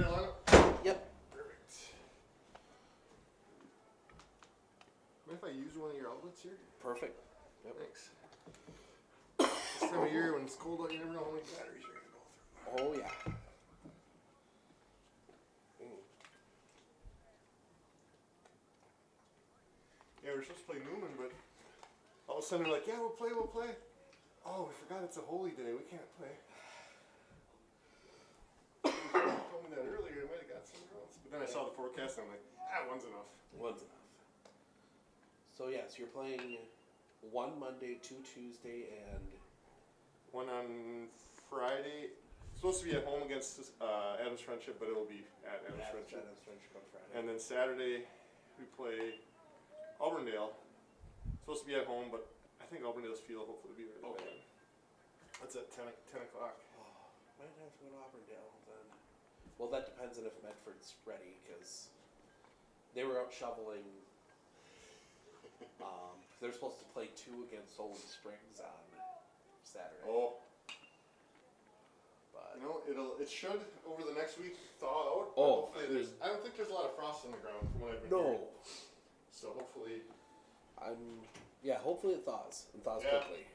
get it, Lana? Yep. Perfect. Mind if I use one of your outlets here? Perfect. Yep. Thanks. This time of year when it's cold out, you never know how many batteries you're going to go through. Oh, yeah. Yeah, we're supposed to play Newman, but all of a sudden they're like, yeah, we'll play. Oh, we forgot it's a holy day. We can't play. If you told me that earlier, I might have got somewhere else. But then I saw the forecast and I'm like, one's enough. One's enough. So, yes, you're playing one Monday, 2 Tuesday, and... One on Friday. Supposed to be at home against Adams Friendship, but it'll be at Adams Friendship. Adams Friendship on Friday. And then Saturday we play Auburndale. Supposed to be at home, but I think Auburndale's field hopefully will be ready by then. That's at 10 o'clock. Oh, might have to go to Auburndale then. Well, that depends on if Medford's ready, because they were out shoveling. They're supposed to play 2 against Solon Springs on Saturday. Oh. But You know, it should over the next week thaw out. Oh, Hopefully I don't think there's a lot of frost on the ground from what I've been hearing. So hopefully. hopefully it thaws and thaws Yeah. quickly.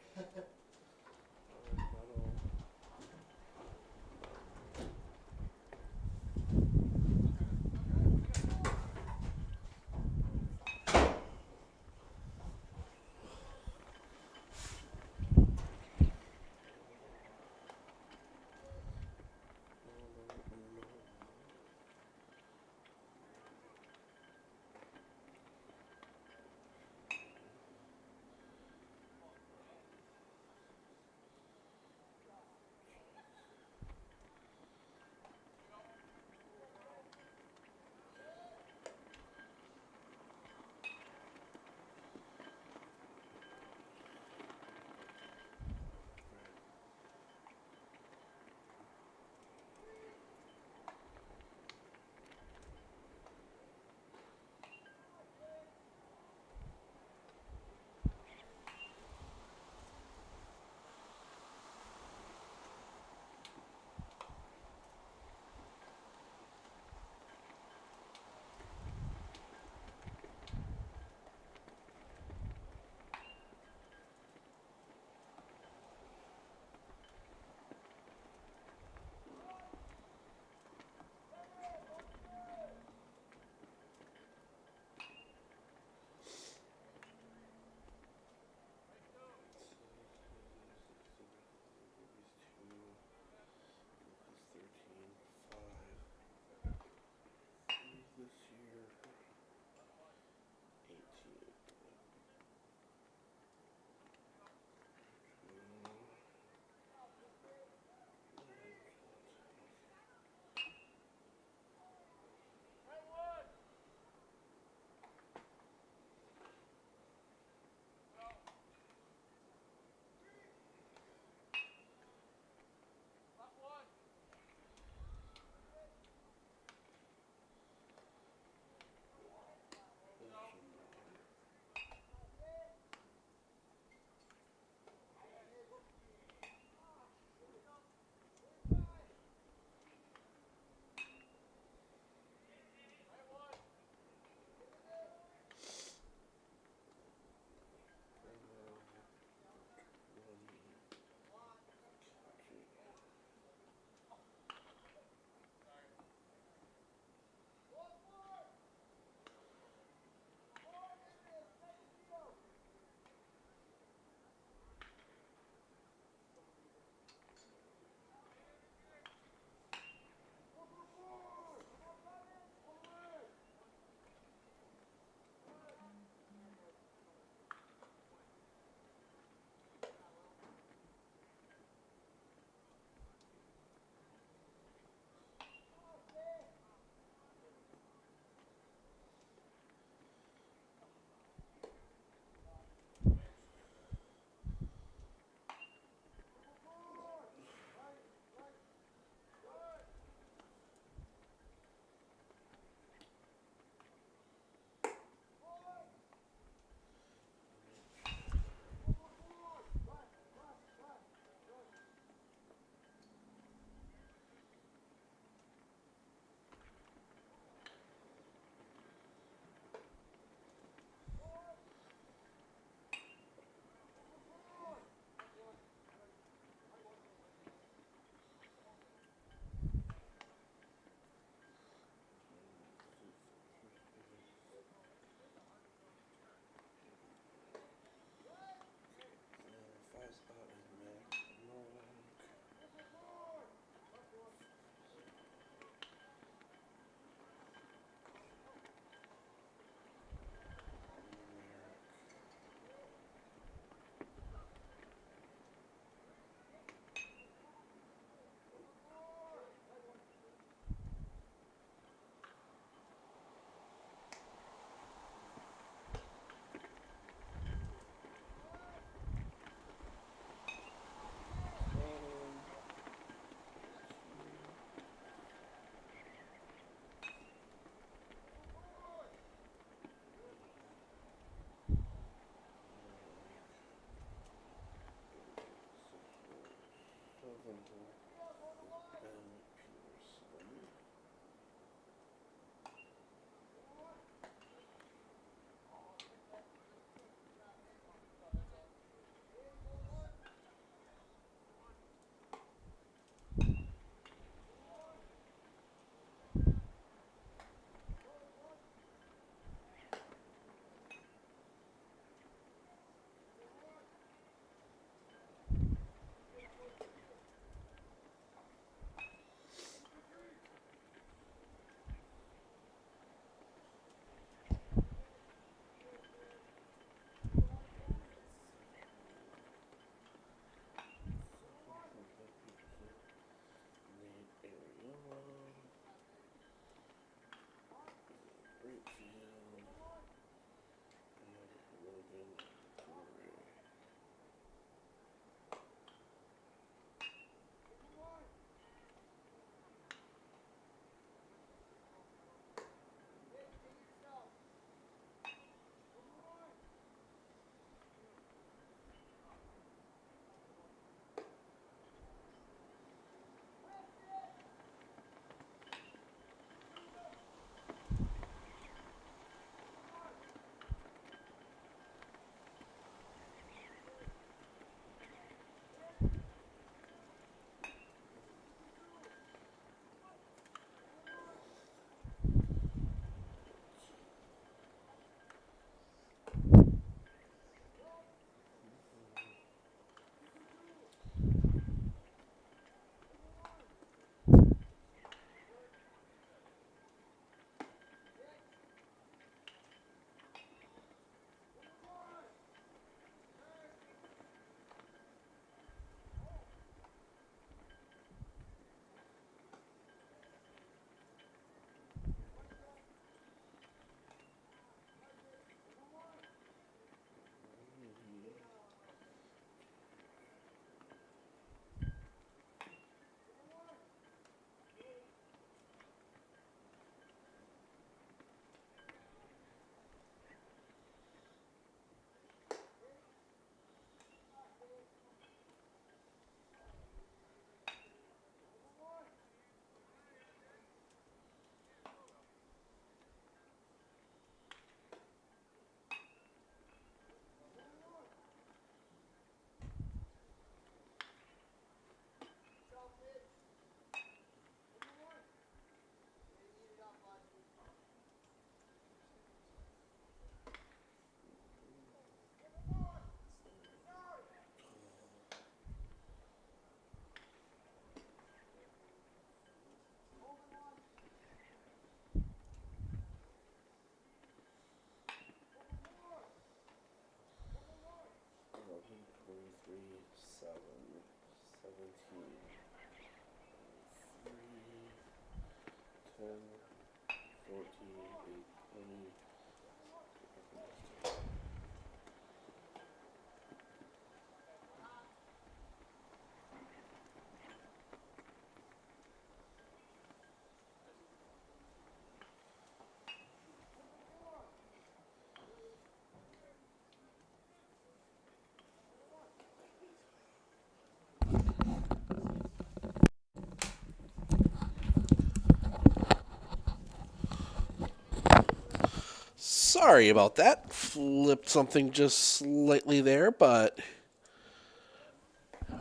Sorry about that. Flipped something just slightly there, but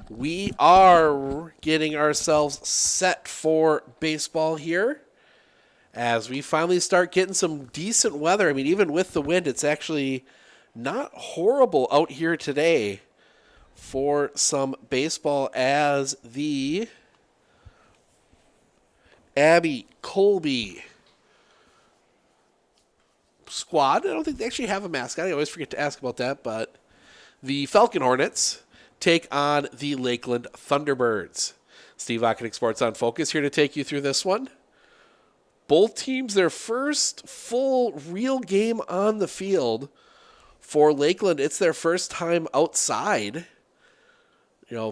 we are getting ourselves set for baseball here as we finally start getting some decent weather. I mean, even with the wind, it's actually not horrible out here today for some baseball as the Colby squad. I don't think they actually have a mascot. I always forget to ask about that, but the Falcon Hornets take on the Lakeland Thunderbirds. Steve Ockenick, Sports on Focus, here to take you through this one. Both teams, their first full real game on the field. For Lakeland, it's their first time outside,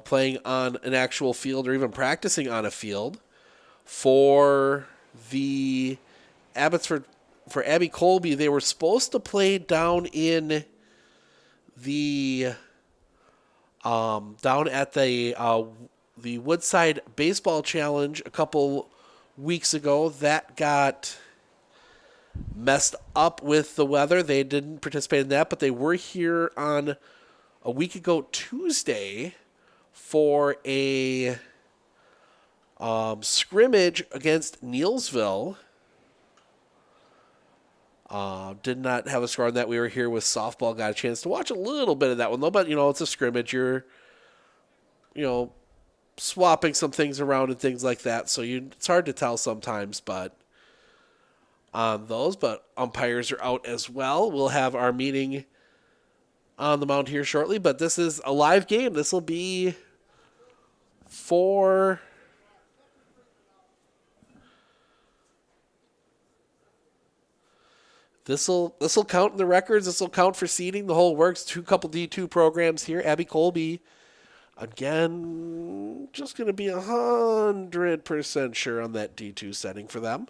playing on an actual field or even practicing on a field. For the Abbotsford, for Abby Colby, they were supposed to play down in the down at the the Woodside Baseball Challenge a couple weeks ago. That got messed up with the weather. They didn't participate in that, but they were here on a week ago Tuesday for a scrimmage against Neelsville. Did not have a score on that. We were here with softball. Got a chance to watch a little bit of that one, though. But, it's a scrimmage. You're, swapping some things around and things like that. So it's hard to tell sometimes, but on those. But umpires are out as well. We'll have our meeting on the mound here shortly. But this is a live game. This will be for... This'll count in the records. This will count for seeding. The whole works. Couple D2 programs here. Abby Colby, again, just going to be 100% sure on that D2 setting for them.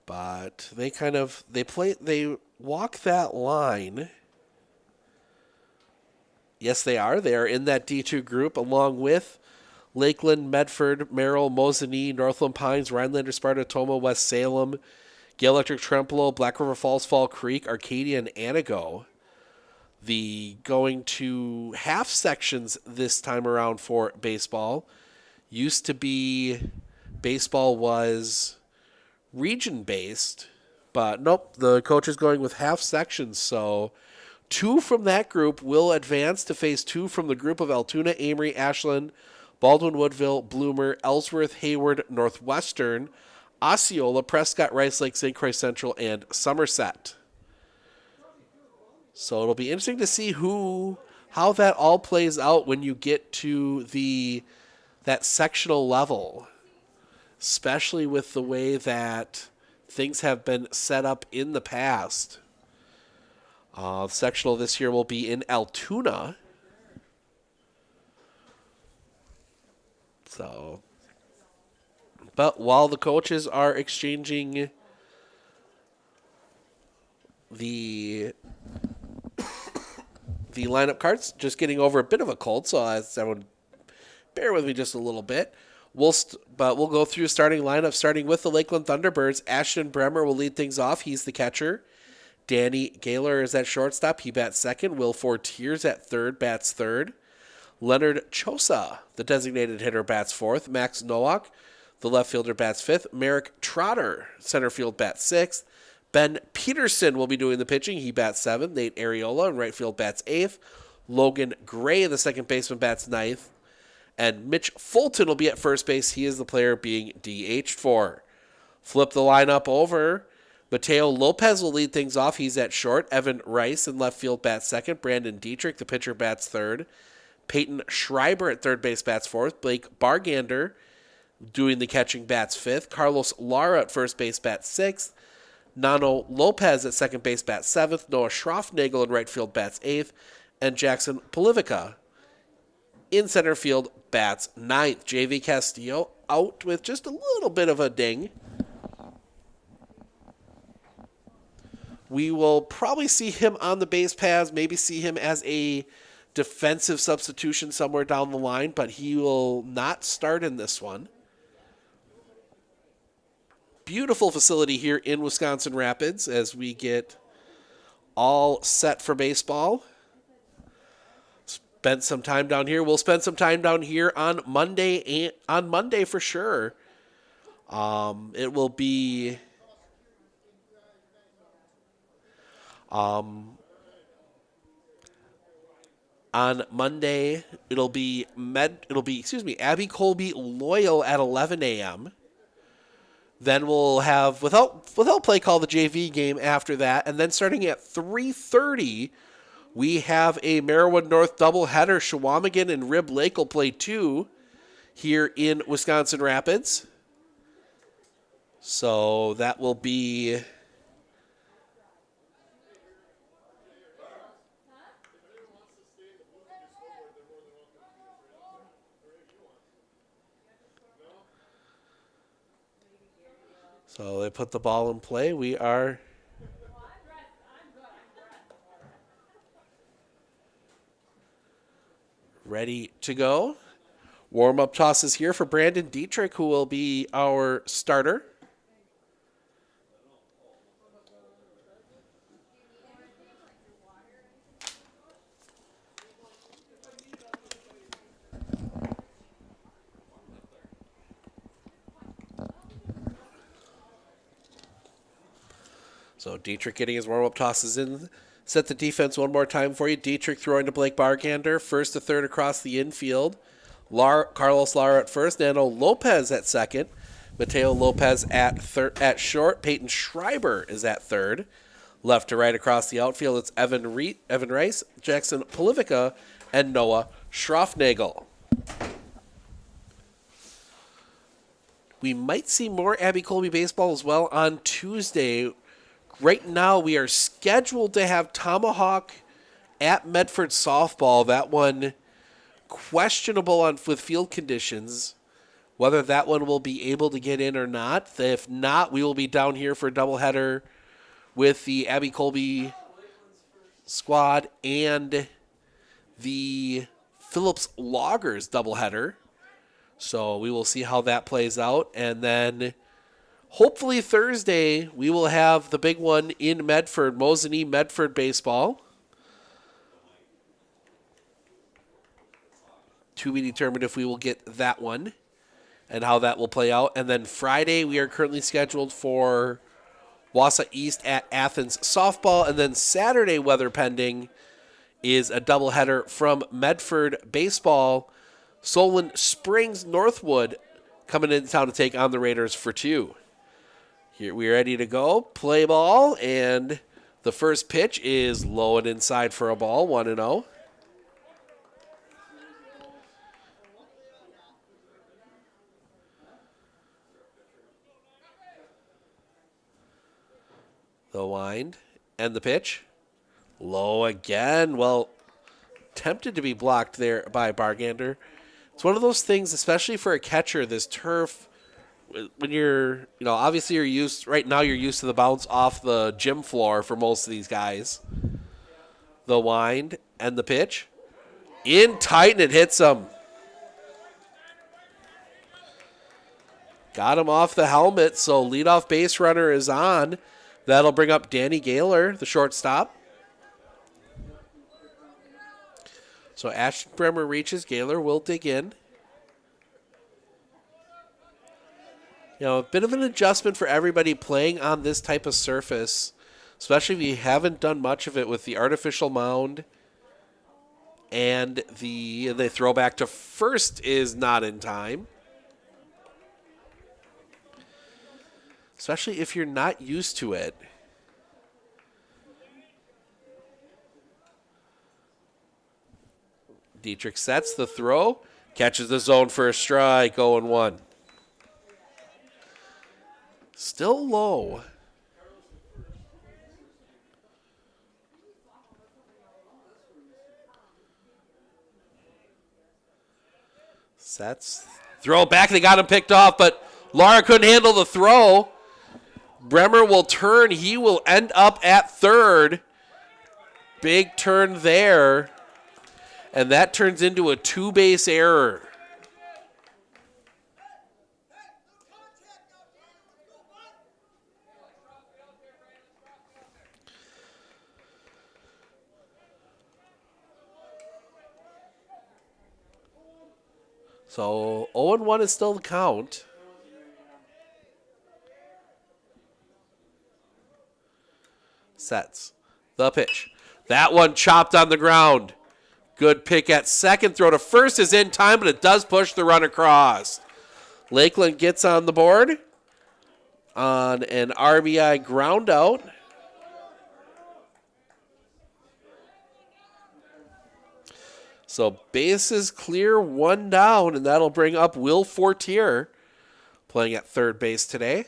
But they walk that line. Yes, they are. They are in that D2 group along with Lakeland, Medford, Merrill, Mosinee, Northland Pines, Rhinelander, Sparta, Toma, West Salem, Gale Electric, Trempealeau, Black River Falls, Fall Creek, Arcadia, and Anago. The going to half sections this time around for baseball. Used to be baseball was region-based, but nope, the coach is going with half sections, so 2 from that group will advance to face 2 from the group of Altoona, Amory, Ashland, Baldwin, Woodville, Bloomer, Ellsworth, Hayward, Northwestern, Osceola, Prescott, Rice Lake, St. Croix Central, and Somerset. So it'll be interesting to see how that all plays out when you get to that sectional level, especially with the way that things have been set up in the past. Sectional this year will be in Altoona. So, but while the coaches are exchanging the lineup cards, just getting over a bit of a cold, so everyone bear with me just a little bit. But we'll go through starting lineup, starting with the Lakeland Thunderbirds. Ashton Bremer will lead things off. He's the catcher. Danny Gaylor is at shortstop. He bats second. Will Fortiers at third, bats third. Leonard Chosa, the designated hitter, bats fourth. Max Nowak, the left fielder, bats fifth. Merrick Trotter, center field, bats sixth. Ben Peterson will be doing the pitching. He bats seventh. Nate Areola in right field bats eighth. Logan Gray, the second baseman, bats ninth. And Mitch Fulton will be at first base. He is the player being DH'd for. Flip the lineup over. Mateo Lopez will lead things off. He's at short. Evan Rice in left field bats second. Brandon Dietrich, the pitcher, bats third. Peyton Schreiber at third base bats fourth. Blake Bargander doing the catching bats fifth. Carlos Lara at first base bats sixth. Nano Lopez at second base bats seventh. Noah Schroffnagel in right field bats eighth. And Jackson Polivica in center field bats ninth. JV Castillo out with just a little bit of a ding. We will probably see him on the base paths, maybe see him as a defensive substitution somewhere down the line, but he will not start in this one. Beautiful facility here in Wisconsin Rapids as we get all set for baseball. Spent some time down here. We'll spend some time down here on Monday for sure. It will be on Monday, it'll be Abby Colby Loyal at 11 a.m. Then we'll have without play call the JV game after that, and then starting at 3:30, we have a Merriwood North doubleheader. Shawamigan and Rib Lake will play 2 here in Wisconsin Rapids. So that will be So they put the ball in play. We are ready to go. Warm-up toss is here for Brandon Dietrich, who will be our starter. So Dietrich getting his warm-up tosses in. Set the defense one more time for you. Dietrich throwing to Blake Bargander. First to third across the infield. Carlos Lara at first. Nano Lopez at second. Mateo Lopez at short. Peyton Schreiber is at third. Left to right across the outfield, it's Evan Rice, Jackson Polivica, and Noah Schroffnagel. We might see more Abby Colby baseball as well on Tuesday. Right now, we are scheduled to have Tomahawk at Medford softball. That one questionable with field conditions, whether that one will be able to get in or not. If not, we will be down here for a doubleheader with the Abby Colby squad and the Phillips Loggers doubleheader. So we will see how that plays out. And then hopefully Thursday, we will have the big one in Medford, Mosinee Medford baseball. To be determined if we will get that one and how that will play out. And then Friday, we are currently scheduled for Wausau East at Athens softball. And then Saturday, weather pending, is a doubleheader from Medford baseball. Solon Springs Northwood coming into town to take on the Raiders for 2. Here we're ready to go. Play ball, and the first pitch is low and inside for a ball, 1-0. The wind and the pitch. Low again. Well, tempted to be blocked there by Bargander. It's one of those things, especially for a catcher, this turf, when you're, obviously you're used to the bounce off the gym floor for most of these guys. The wind and the pitch. In tight, and it hits him. Got him off the helmet, so leadoff base runner is on. That'll bring up Danny Gaylor, the shortstop. So Ashton Bremer reaches. Gaylor will dig in. A bit of an adjustment for everybody playing on this type of surface, especially if you haven't done much of it with the artificial mound. And the throwback to first is not in time. Especially if you're not used to it. Dietrich sets the throw, catches the zone for a strike, 0-1. Still low. Sets. Throw back, they got him picked off, but Lara couldn't handle the throw. Bremer will turn. He will end up at third. Big turn there. And that turns into a 2-base error. So 0-1 is still the count. Sets the pitch. That one chopped on the ground. Good pick at second. Throw to first is in time, but it does push the run across. Lakeland gets on the board on an RBI ground out. So bases clear, 1 down, and that'll bring up Will Fortier playing at third base today.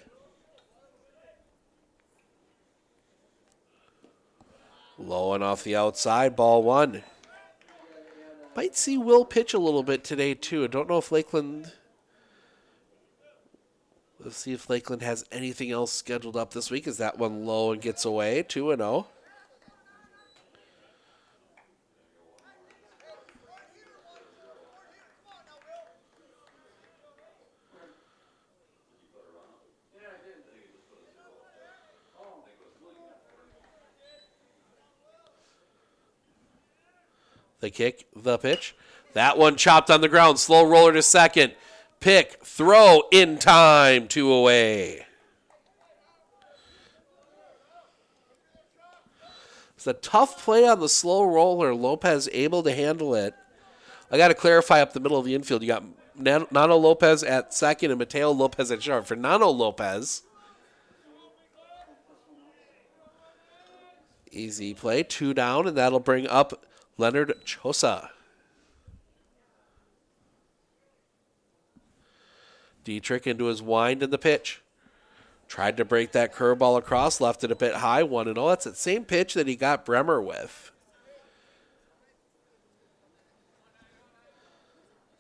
Low and off the outside, ball 1. Might see Will pitch a little bit today, too. I don't know if Lakeland... Let's see if Lakeland has anything else scheduled up this week. Is that one low and gets away? 2-0. The kick, the pitch. That one chopped on the ground. Slow roller to second. Pick, throw, in time, 2 away. It's a tough play on the slow roller. Lopez able to handle it. I got to clarify up the middle of the infield. You got Nano Lopez at second and Mateo Lopez at short. For Nano Lopez, easy play, 2 down, and that'll bring up Leonard Chosa. Dietrich into his wind in the pitch. Tried to break that curveball across, left it a bit high, 1-0. That's that same pitch that he got Bremer with.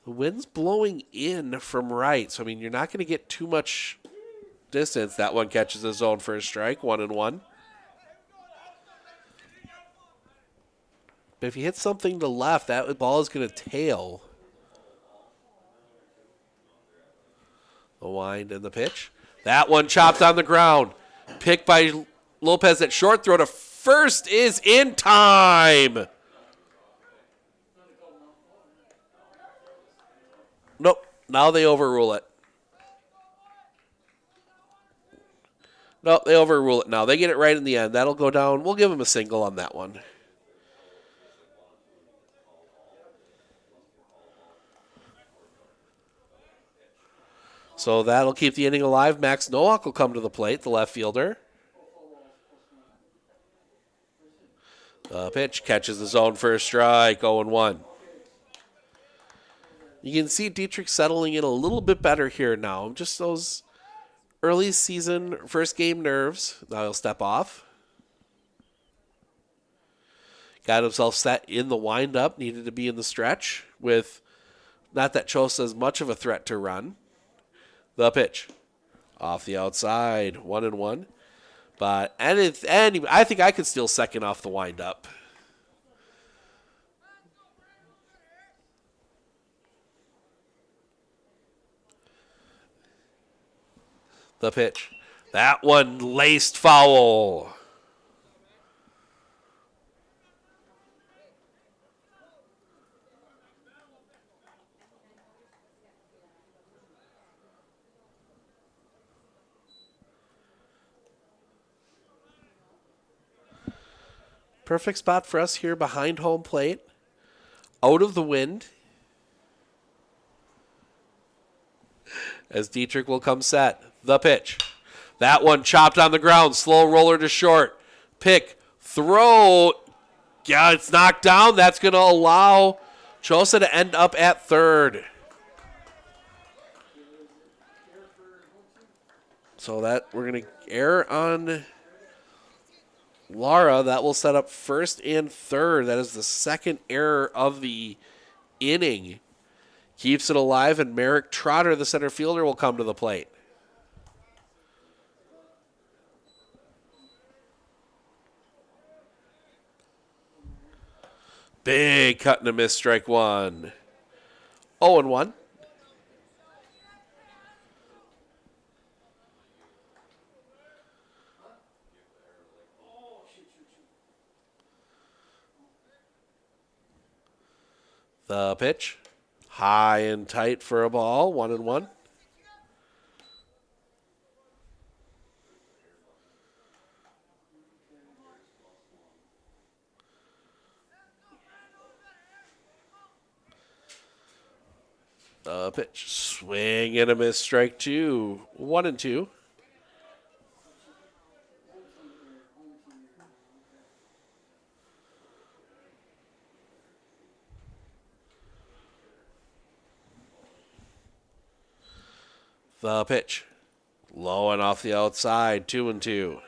The wind's blowing in from right, so I mean, you're not going to get too much distance. That one catches the zone for a strike, 1-1. But if you hit something to left, that ball is going to tail. The wind and the pitch. That one chopped on the ground. Picked by Lopez at short. Throw to first is in time. Nope. Now they overrule it. Nope, they overrule it now. They get it right in the end. That'll go down. We'll give them a single on that one. So that'll keep the inning alive. Max Nowak will come to the plate, the left fielder. Pitch catches the zone for a strike, 0-1. You can see Dietrich settling in a little bit better here now. Just those early season, first game nerves. Now he'll step off. Got himself set in the windup. Needed to be in the stretch with not that Chosa is much of a threat to run. The pitch. Off the outside. 1-1. But I think I could steal second off the windup. The pitch. That one laced foul. Perfect spot for us here behind home plate. Out of the wind. As Dietrich will come set. The pitch. That one chopped on the ground. Slow roller to short. Pick. Throw. Yeah, it's knocked down. That's going to allow Chosa to end up at third. So that we're going to err on Lara. That will set up first and third. That is the second error of the inning. Keeps it alive, and Merrick Trotter, the center fielder, will come to the plate. Big cut and a miss, strike one. 0-1. The pitch. High and tight for a ball. 1-1. The pitch. Swing and a miss. Strike two. 1-2. The pitch. Low and off the outside. 2-2.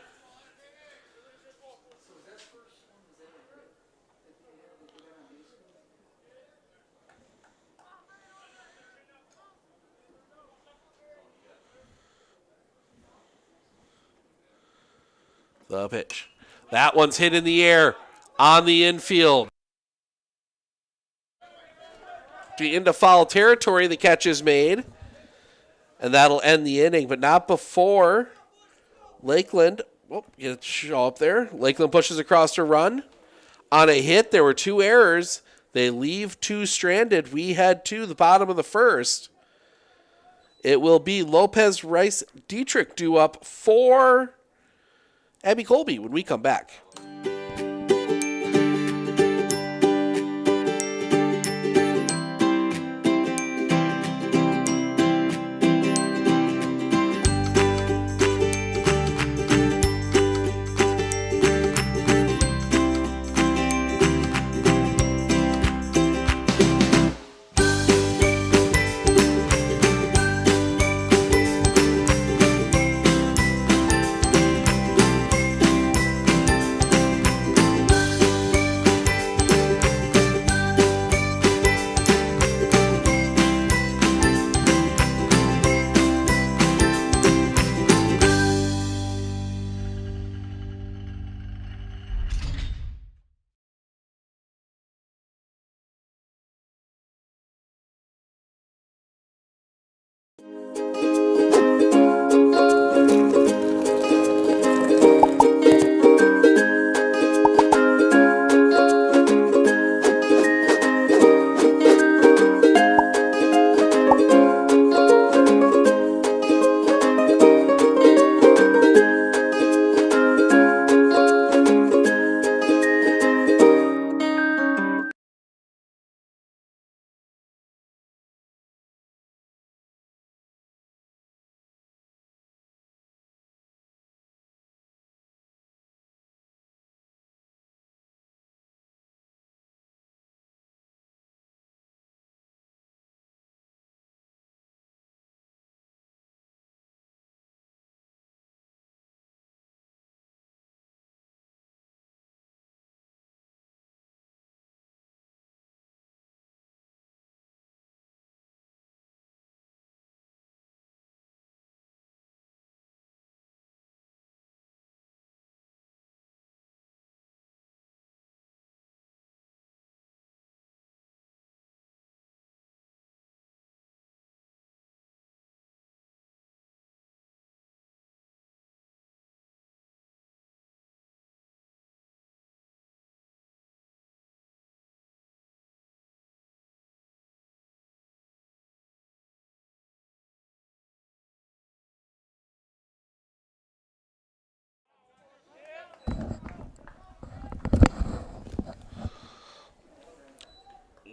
The pitch. That one's hit in the air on the infield. Into foul territory, the catch is made. And that'll end the inning, but not before Lakeland. Get it show up there. Lakeland pushes across to run. On a hit, there were two errors. They leave 2 stranded. We head to the bottom of the first. It will be Lopez, Rice, Dietrich due up for Abby Colby when we come back.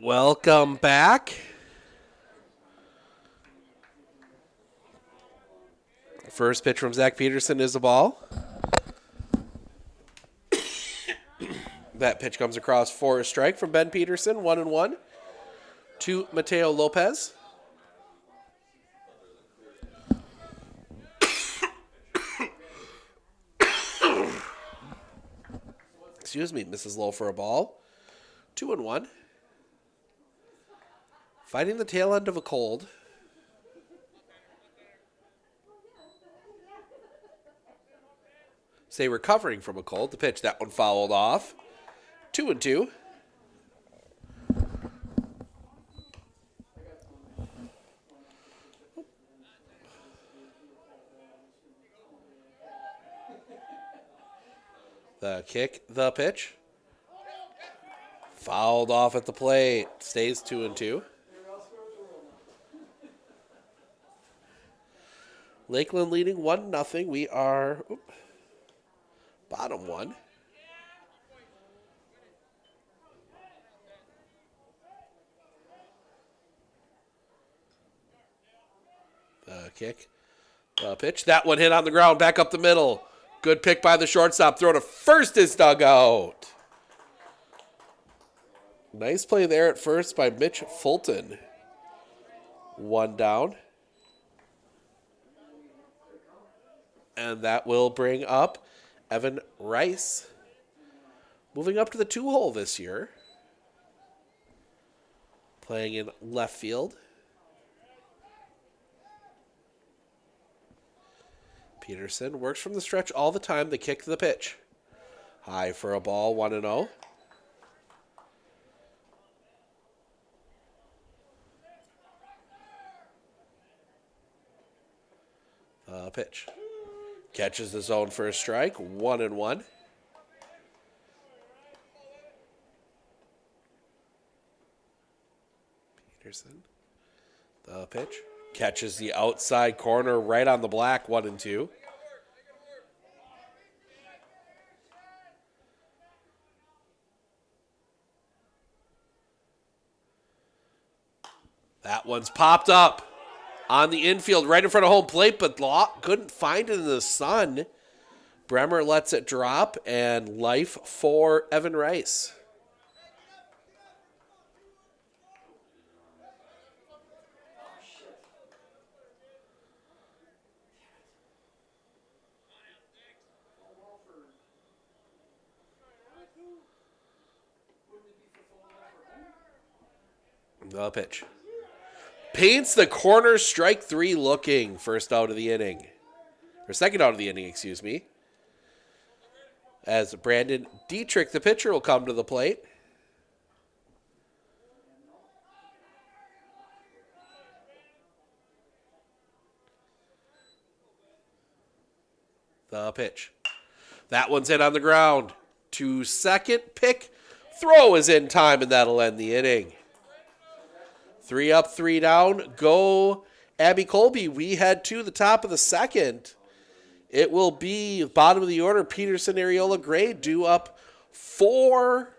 Welcome back. First pitch from Zach Peterson is a ball. That pitch comes across for a strike from Ben Peterson, 1-1 to Mateo Lopez. Excuse me, misses low for a ball. 2-1. Fighting the tail end of a cold. Say recovering from a cold. The pitch, that one fouled off. 2-2. The kick, the pitch. Fouled off at the plate. Stays 2-2. Lakeland leading 1-0. We are bottom one. The kick. The pitch. That one hit on the ground. Back up the middle. Good pick by the shortstop. Throw to first is dug out. Nice play there at first by Mitch Fulton. 1 down. And that will bring up Evan Rice. Moving up to the 2-hole this year. Playing in left field. Peterson works from the stretch all the time. The kick to the pitch. High for a ball, 1-0. Pitch. Catches the zone for a strike, 1-1. Peterson. The pitch. Catches the outside corner right on the black, 1-2. That one's popped up on the infield right in front of home plate, but Law couldn't find it in the sun. Bremer lets it drop, and life for Evan Rice. The pitch. Paints the corner, strike 3 looking. First out of the inning. Or second out of the inning, excuse me. As Brandon Dietrich, the pitcher, will come to the plate. The pitch. That one's in on the ground. To second, pick. Throw is in time, and that'll end the inning. 3 up, 3 down. Go, Abby Colby. We head to the top of the second. It will be bottom of the order. Peterson, Areola, Gray due up for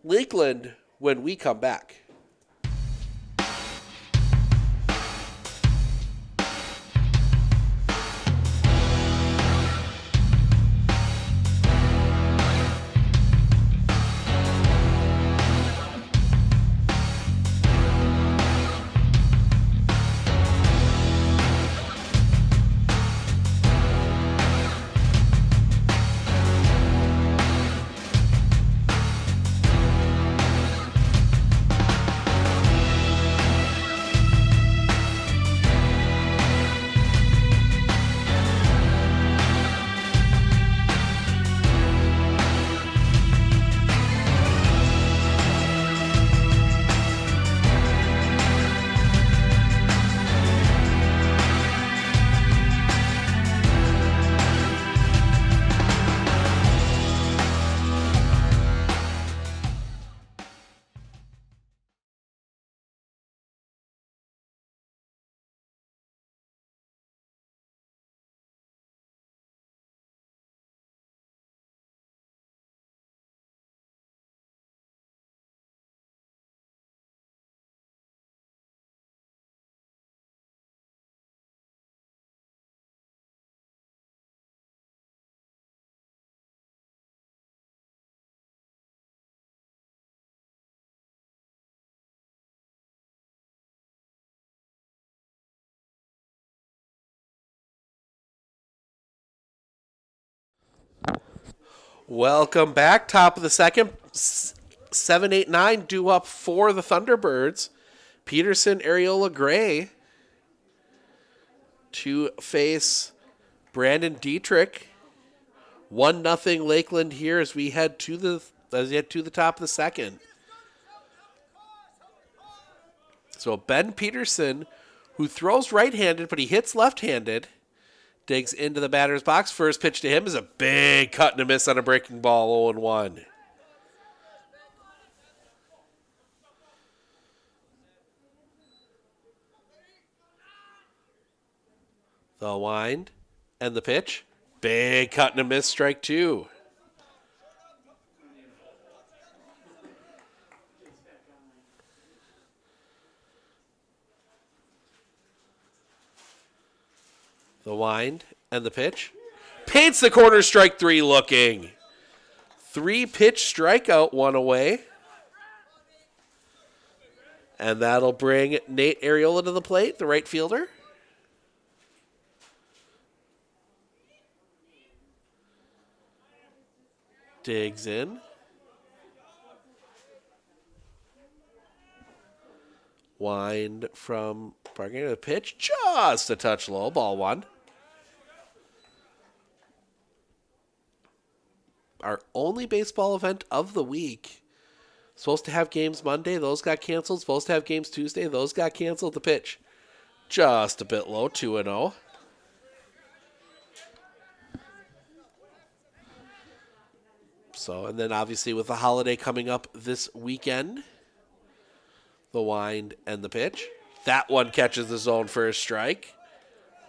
Lakeland when we come back. Welcome back. Top of the second. 7-8-9 due up for the Thunderbirds. Peterson, Areola, Gray to face Brandon Dietrich. 1-0 Lakeland here as we head to the top of the second. So Ben Peterson, who throws right-handed, but he hits left-handed, digs into the batter's box. First pitch to him is a big cut and a miss on a breaking ball, 0-1. The wind and the pitch. Big cut and a miss, strike 2. The wind and the pitch. Paints the corner, strike 3 looking. 3-pitch strikeout, 1 away. And that'll bring Nate Areola to the plate, the right fielder. Digs in. Wind from Parker to the pitch. Just a touch low. Ball 1. Our only baseball event of the week. Supposed to have games Monday. Those got canceled. Supposed to have games Tuesday. Those got canceled. The pitch. Just a bit low. 2-0. So, and then obviously with the holiday coming up this weekend, The wind and the pitch. That one catches the zone for a strike.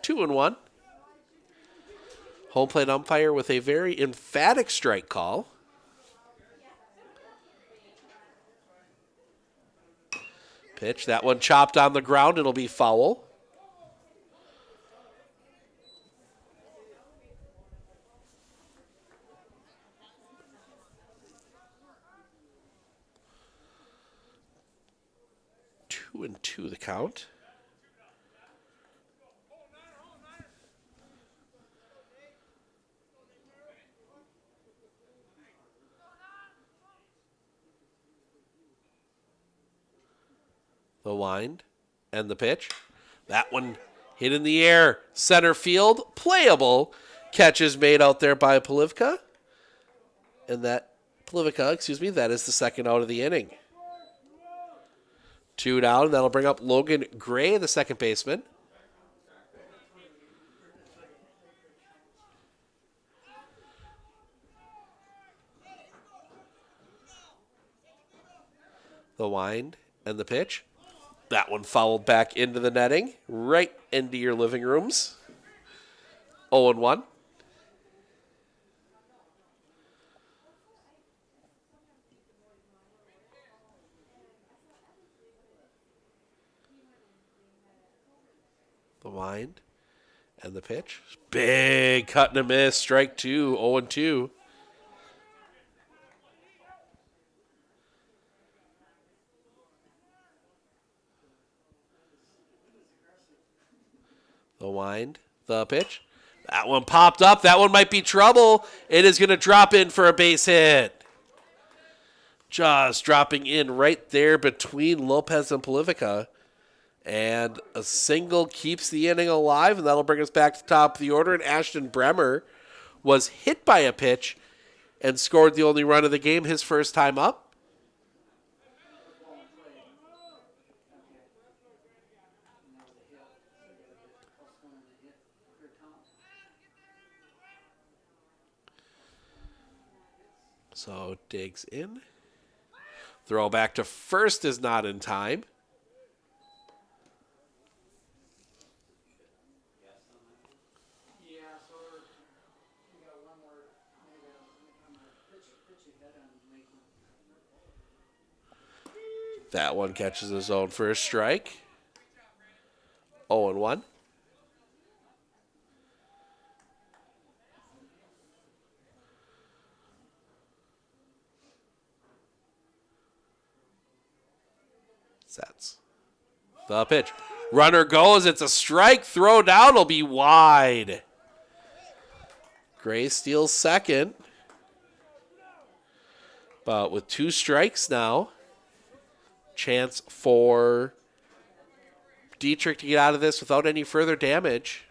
2-1. Home plate umpire with a very emphatic strike call. Pitch. That one chopped on the ground. It'll be foul. Two and two the count. The wind and the pitch. That one hit in the air. Center field. Playable. Catch is made out there by Polivka. And that that is the second out of the inning. 2 down. That'll bring up Logan Gray, the second baseman. The wind and the pitch. That one fouled back into the netting, right into your living rooms. 0-1. The wind and the pitch. Big cut and a miss. Strike two. 0-2. The wind. The pitch. That one popped up. That one might be trouble. It is going to drop in for a base hit. Just dropping in right there between Lopez and Polivica. And a single keeps the inning alive, and that'll bring us back to the top of the order. And Ashton Bremer was hit by a pitch and scored the only run of the game his first time up. So digs in. Throw back to first is not in time. That one catches the zone for a strike. 0-1. Sets. The pitch. Runner goes. It's a strike. Throw down will be wide. Gray steals second. But with 2 strikes now, chance for Dietrich to get out of this without any further damage.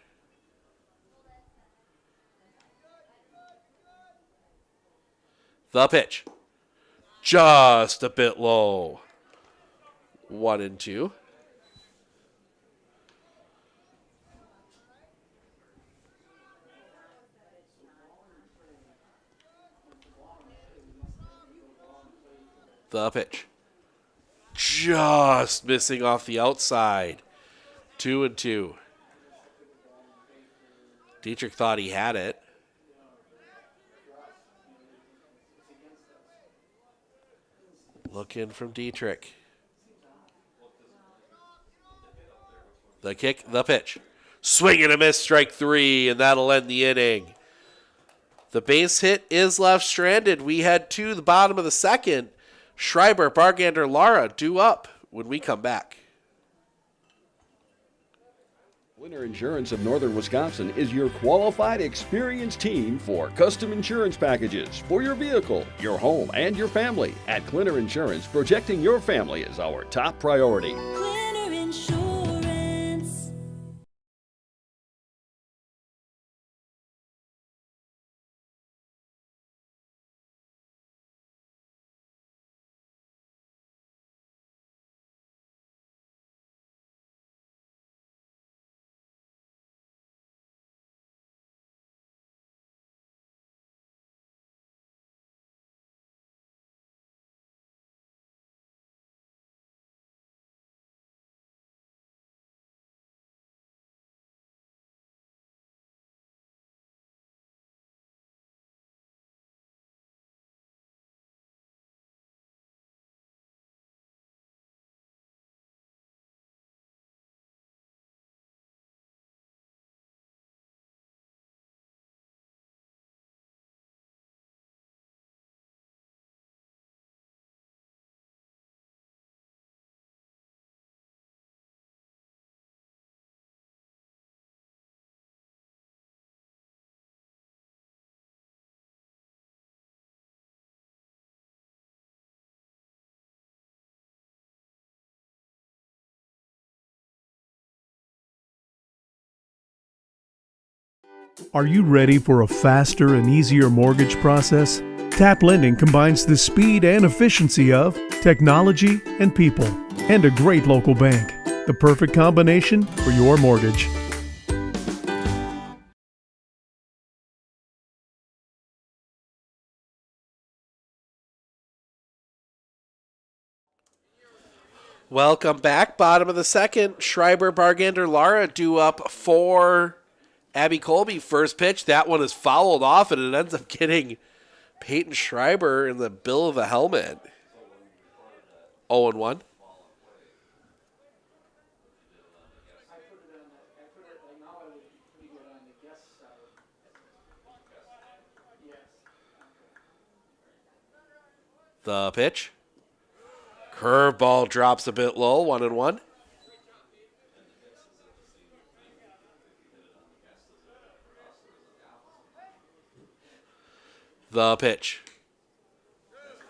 The pitch. Just a bit low. 1-2. The pitch. Just missing off the outside. 2-2. Dietrich thought he had it. Look in from Dietrich. The kick, the pitch. Swing and a miss, strike 3, and that'll end the inning. The base hit is left stranded. We head to the bottom of the second. Schreiber, Bargander, Lara due up when we come back. Winter Insurance of Northern Wisconsin is your qualified, experienced team for custom insurance packages for your vehicle, your home, and your family. At Clinner Insurance, protecting your family is our top priority. Are you ready for a faster and easier mortgage process? Tap Lending combines the speed and efficiency of technology and people, and a great local bank. The perfect combination for your mortgage. Welcome back. Bottom of the second. Schreiber, Bargander, Lara due up for Abby Colby. First pitch. That one is fouled off, and it ends up getting Peyton Schreiber in the bill of the helmet. 0-1. The pitch. Curveball drops a bit low, 1-1. The pitch.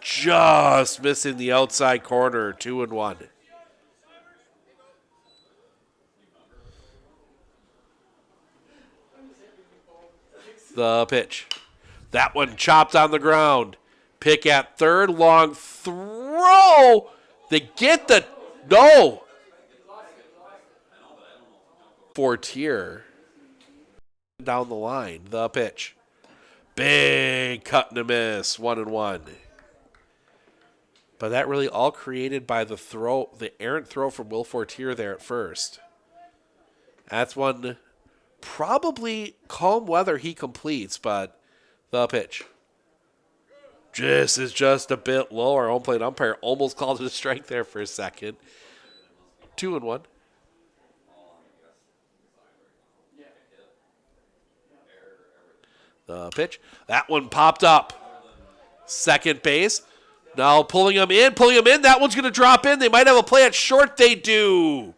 Just missing the outside corner, 2-1. The pitch. That one chopped on the ground. Pick at third, long throw. They get the, no. Fortier down the line. The pitch. Big cut and a miss, 1-1. But that really all created by the throw, the errant throw from Will Fortier there at first. That's one probably calm weather he completes, but the pitch. This is just a bit low. Our home plate umpire almost called it a strike there for a second. 2-1. The pitch. That one popped up. Second base. Now pulling him in. That one's going to drop in. They might have a play at short. They do.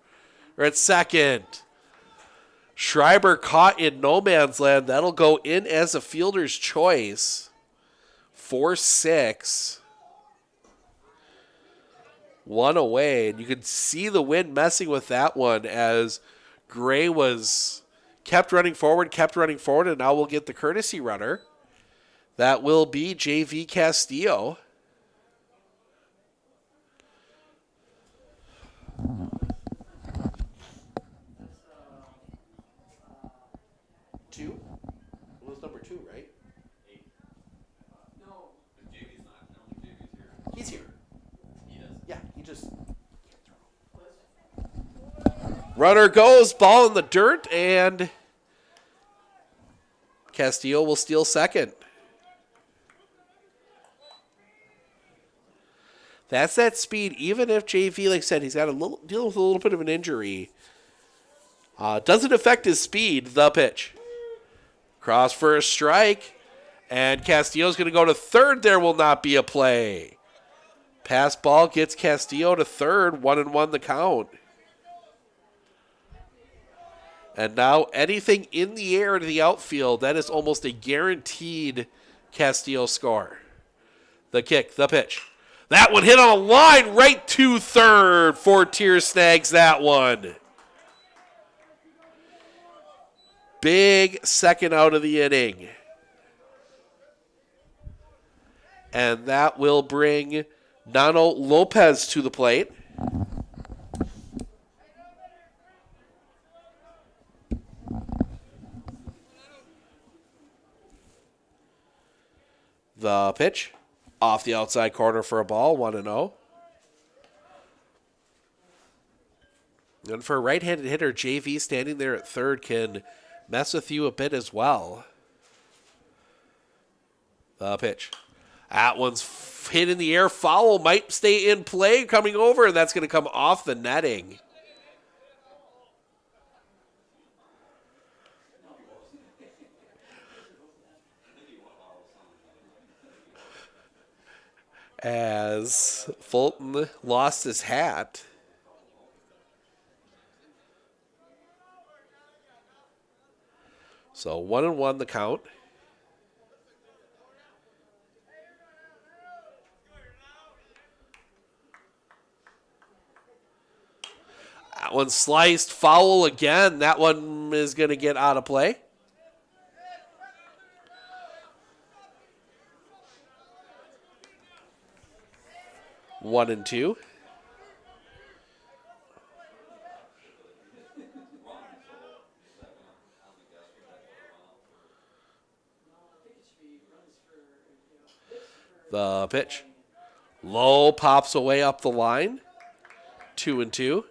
Or at second. Schreiber caught in no man's land. That'll go in as a fielder's choice. 4-6. One away. And you can see the wind messing with that one as Gray kept running forward, and now we'll get the courtesy runner. That will be JV Castillo. Two? It was number 2, right? 8. No. JV's not. I don't think JV's here. He's here. He does. Yeah, he just... Runner goes, ball in the dirt, and Castillo will steal second. That's that speed. Even if JV, like I said, he's got dealing with a little bit of an injury, doesn't affect his speed. The pitch. Cross for a strike, and Castillo's going to go to third. There will not be a play. Pass ball gets Castillo to third. 1-1 the count. And now anything in the air to the outfield, that is almost a guaranteed Castillo score. The kick, the pitch. That one hit on a line right to third. Fortier snags that one. Big second out of the inning. And that will bring Nano Lopez to the plate. The pitch. Off the outside corner for a ball, 1-0. And for a right-handed hitter, JV standing there at third can mess with you a bit as well. The pitch. That one's hit in the air. Foul might stay in play coming over, and that's going to come off the netting. As Fulton lost his hat. So 1-1 the count. That one sliced, foul again. That one is going to get out of play. 1-2. The pitch. Low, pops away up the line. 2-2.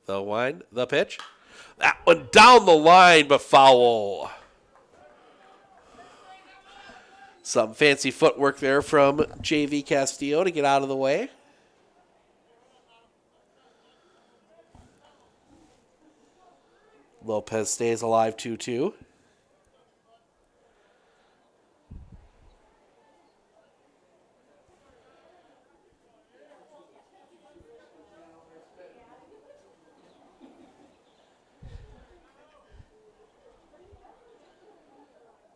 The wind, the pitch. That one down the line, but foul. Some fancy footwork there from JV Castillo to get out of the way. Lopez stays alive, 2-2.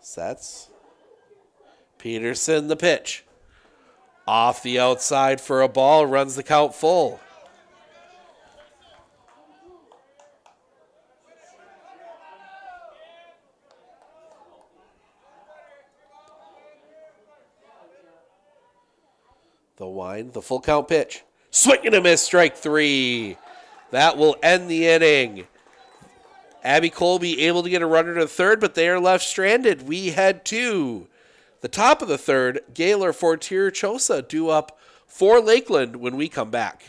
Sets. Peterson, the pitch. Off the outside for a ball, runs the count full. The wind, the full count pitch. Swing and a miss, strike 3. That will end the inning. Abby Colby able to get a runner to third, but they are left stranded. We head to the top of the third. Gaylor Fortier Chosa due up for Lakeland when we come back.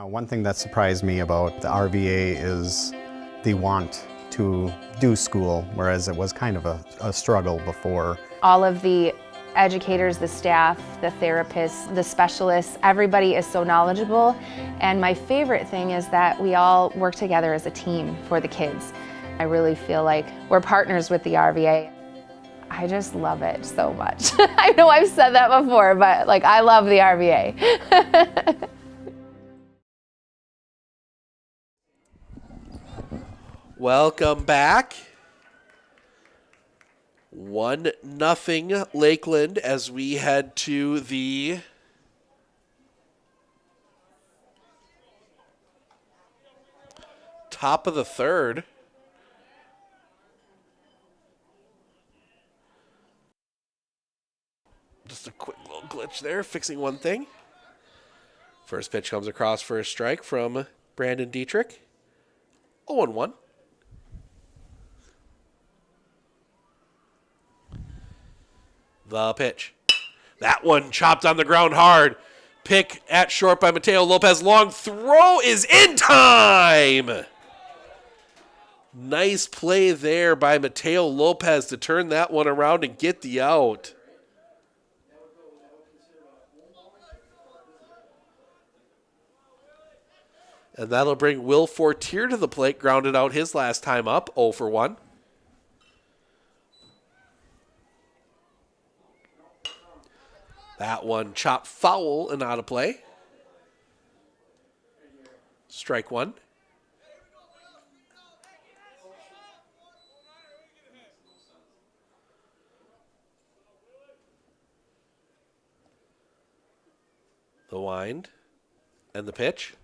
One thing that surprised me about the RVA is the want to do school, whereas it was kind of a struggle before. All of the educators, the staff, the therapists, the specialists, everybody is so knowledgeable. And my favorite thing is that we all work together as a team for the kids. I really feel like we're partners with the RVA. I just love it so much. I know I've said that before, but like I love the RVA. Welcome back. 1-0 Lakeland as we head to the top of the third. Just a quick little glitch there, fixing one thing. First pitch comes across for a strike from Brandon Dietrich. 0-1. The pitch. That one chopped on the ground hard. Pick at short by Mateo Lopez. Long throw is in time. Nice play there by Mateo Lopez to turn that one around and get the out. And that'll bring Will Fortier to the plate. Grounded out his last time up. 0-1. That one chopped foul and out of play. Strike 1. The wind and the pitch.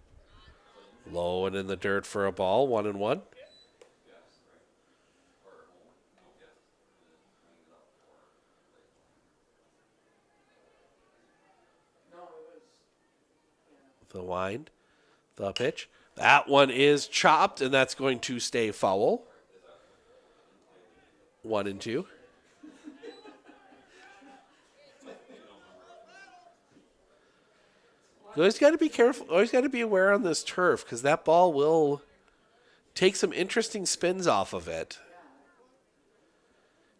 Low and in the dirt for a ball. 1-1. The wind, the pitch. That one is chopped, and that's going to stay foul. 1-2. You always got to be careful. Always got to be aware on this turf because that ball will take some interesting spins off of it.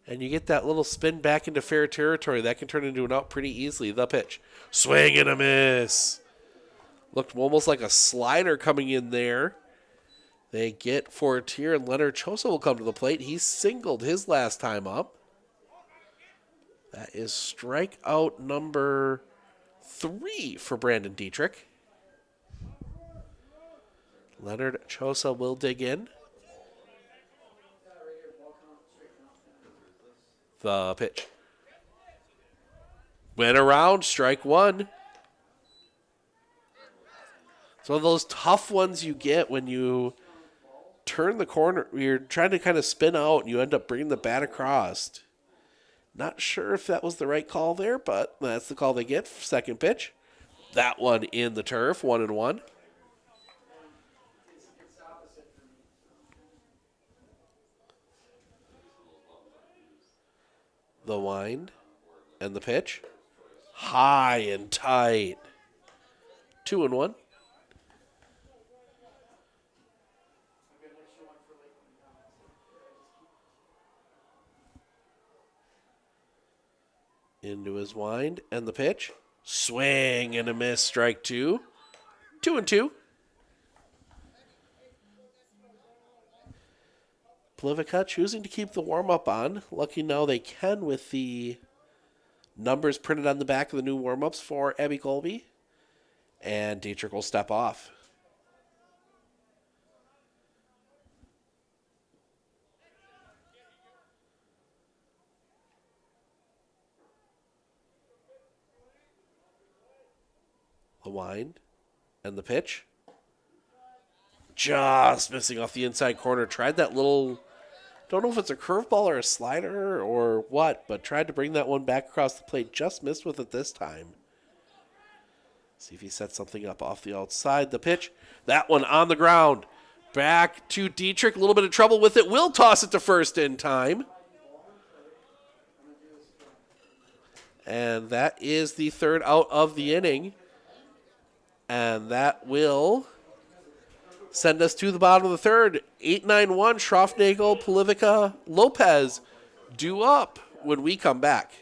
And you get that little spin back into fair territory. That can turn into an out pretty easily. The pitch. Swing and a miss. Looked almost like a slider coming in there. They get Fortier, and Leonard Chosa will come to the plate. He singled his last time up. That is strikeout number 3 for Brandon Dietrich. Leonard Chosa will dig in. The pitch. Went around, strike 1. It's one of those tough ones you get when you turn the corner. You're trying to kind of spin out, and you end up bringing the bat across. Not sure if that was the right call there, but that's the call they get. Second pitch. That one in the turf, 1-1. The wind and the pitch. High and tight. 2-1. Into his wind and the pitch. Swing and a miss, strike 2. 2-2. Plivica choosing to keep the warm-up on. Lucky now they can with the numbers printed on the back of the new warm-ups for Abby Colby. And Dietrich will step off. The wind and the pitch. Just missing off the inside corner. Tried that little, don't know if it's a curveball or a slider or what, but tried to bring that one back across the plate. Just missed with it this time. See if he sets something up off the outside. The pitch. That one on the ground. Back to Dietrich. A little bit of trouble with it. Will toss it to first in time. And that is the third out of the inning. And that will send us to the bottom of the third. 8-9-1, Schroffnagel, Plivica, Lopez due up when we come back.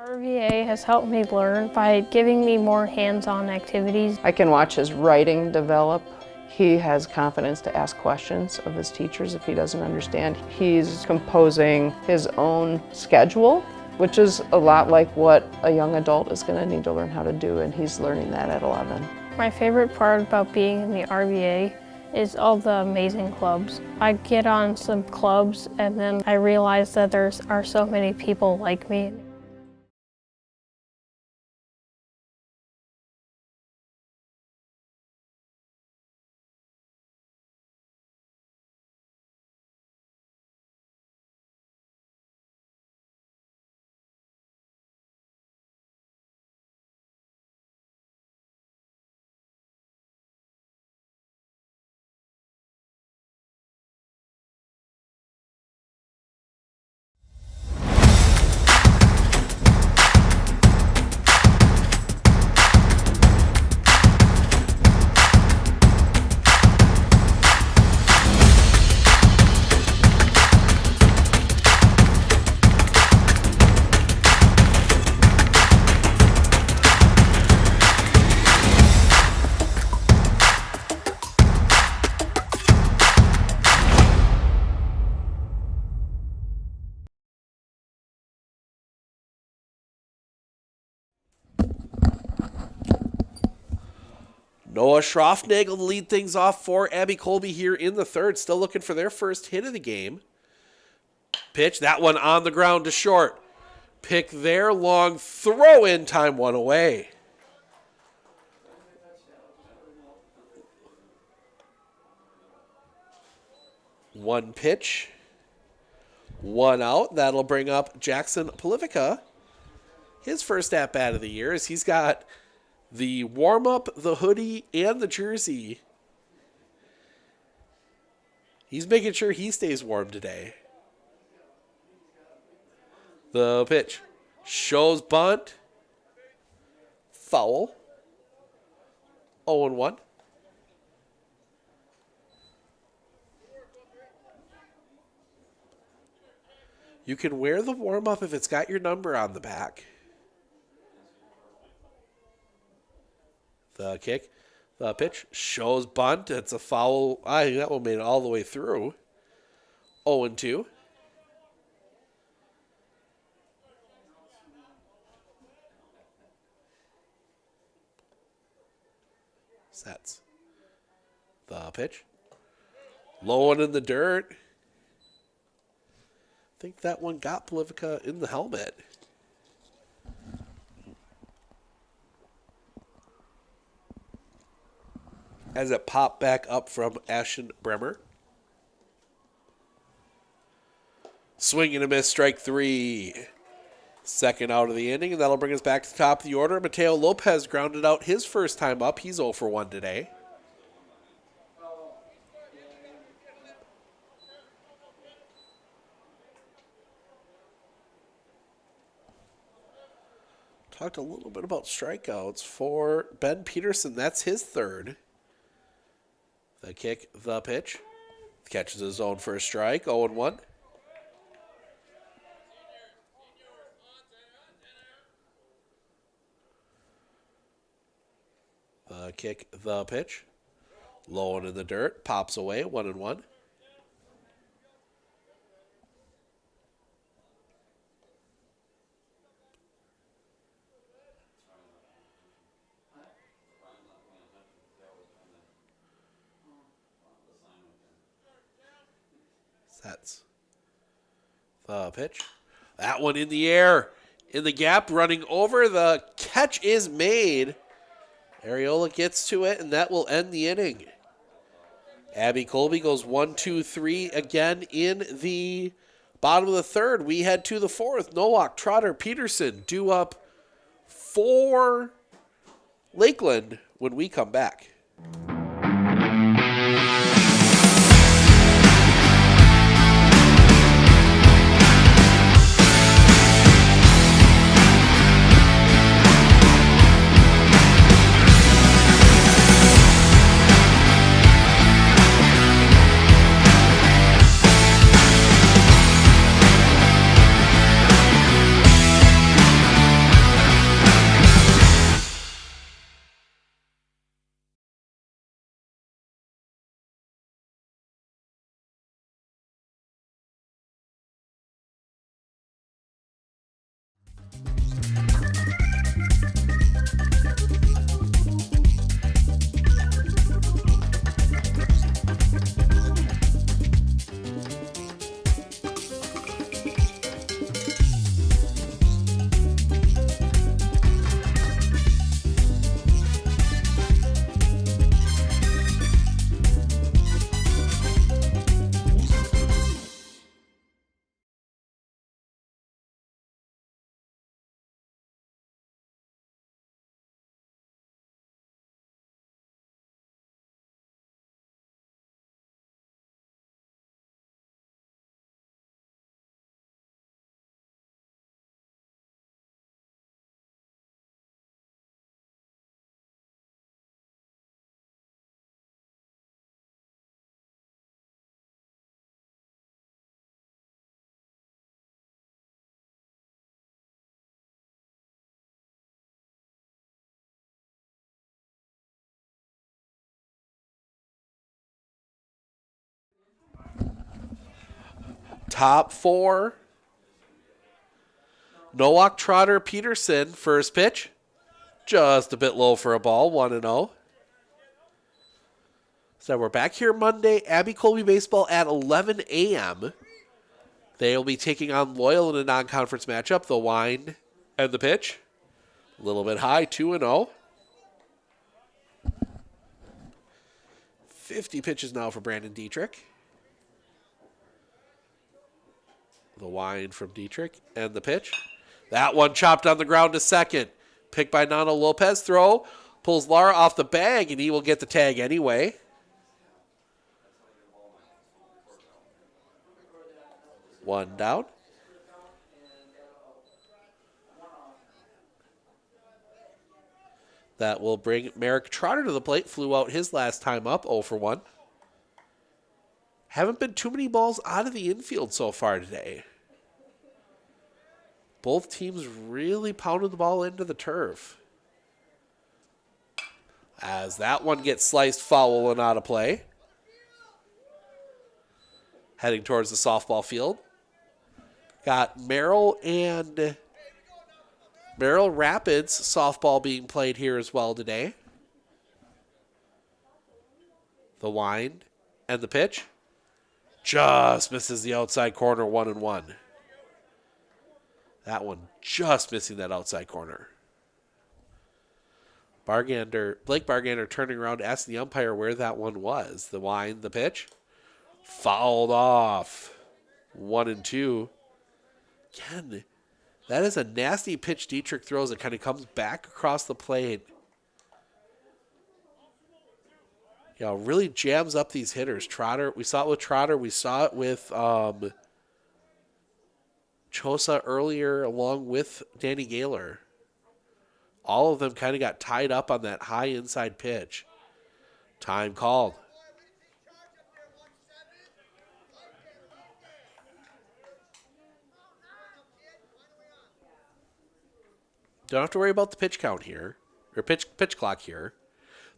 RVA has helped me learn by giving me more hands-on activities. I can watch his writing develop. He has confidence to ask questions of his teachers if he doesn't understand. He's composing his own schedule, which is a lot like what a young adult is going to need to learn how to do, and he's learning that at 11. My favorite part about being in the RVA is all the amazing clubs. I get on some clubs and then I realize that there are so many people like me. Noah Schroffnagel to lead things off for Abby Colby here in the third. Still looking for their first hit of the game. Pitch, that one on the ground to short. Pick there, long throw in time, one away. One pitch, one out. That'll bring up Jackson Plivica. His first at-bat of the year as he's got the warm-up, the hoodie, and the jersey. He's making sure he stays warm today. The pitch. Shows bunt. Foul. 0-1. You can wear the warm-up if it's got your number on the back. The kick. The pitch. Shows bunt. It's a foul. I think that one made it all the way through. 0-2. Sets. The pitch. Low one in the dirt. I think that one got Polivica in the helmet. As it popped back up from Ashton Bremer. Swing and a miss, strike 3. Second out of the inning, and that'll bring us back to the top of the order. Mateo Lopez grounded out his first time up. He's 0 for 1 today. Talked a little bit about strikeouts for Ben Peterson. That's his third. The kick, the pitch. Catches his own first strike, 0-1. The kick, the pitch. Low one in the dirt, pops away, 1-1. Sets. The pitch. That one in the air. In the gap, running over. The catch is made. Ariola gets to it, and that will end the inning. Abby Colby goes 1-2-3 again in the bottom of the third. We head to the fourth. Nowak, Trotter, Peterson due up for Lakeland when we come back. Top four. Nowak, Trotter, Peterson, first pitch. Just a bit low for a ball, 1-0. So we're back here Monday, Abby Colby Baseball at 11 a.m. They will be taking on Loyal in a non-conference matchup. The wind and the pitch. A little bit high, 2-0. 50 pitches now for Brandon Dietrich. The wind from Dietrich and the pitch. That one chopped on the ground to second. Picked by Nano Lopez. Throw. Pulls Lara off the bag, and he will get the tag anyway. One down. That will bring Merrick Trotter to the plate. Flew out his last time up, 0 for 1. Haven't been too many balls out of the infield so far today. Both teams really pounded the ball into the turf. As that one gets sliced foul and out of play. Heading towards the softball field. Got Merrill Rapids softball being played here as well today. The wind and the pitch. Just misses the outside corner, 1-1. That one just missing that outside corner. Blake Bargander turning around asking the umpire where that one was. The wind, the pitch. Fouled off. 1-2. Again, that is a nasty pitch Dietrich throws. It kind of comes back across the plate. You know, really jams up these hitters. Trotter, we saw it with Trotter. We saw it with Chosa earlier along with Danny Gaylor. All of them kind of got tied up on that high inside pitch. Time called. Don't have to worry about the pitch count here, or pitch clock here.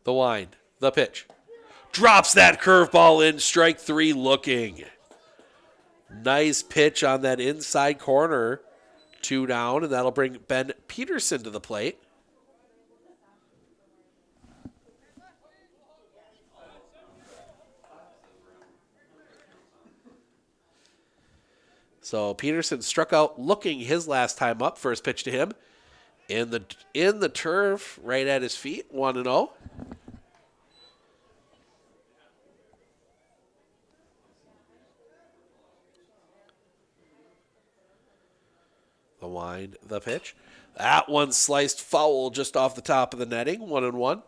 The wind, the pitch. Drops that curveball in, strike 3 looking. Nice pitch on that inside corner. 2 down, and that'll bring Ben Peterson to the plate. So Peterson struck out looking his last time up. First pitch to him. In the turf, right at his feet, 1-0. The wind, the pitch. That one sliced foul just off the top of the netting, 1-1.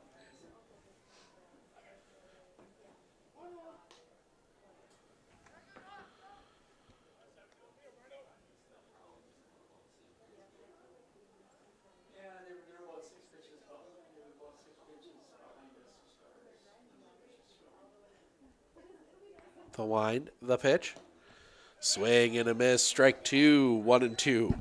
The wind, the pitch. Swing and a miss. Strike 2, 1-2.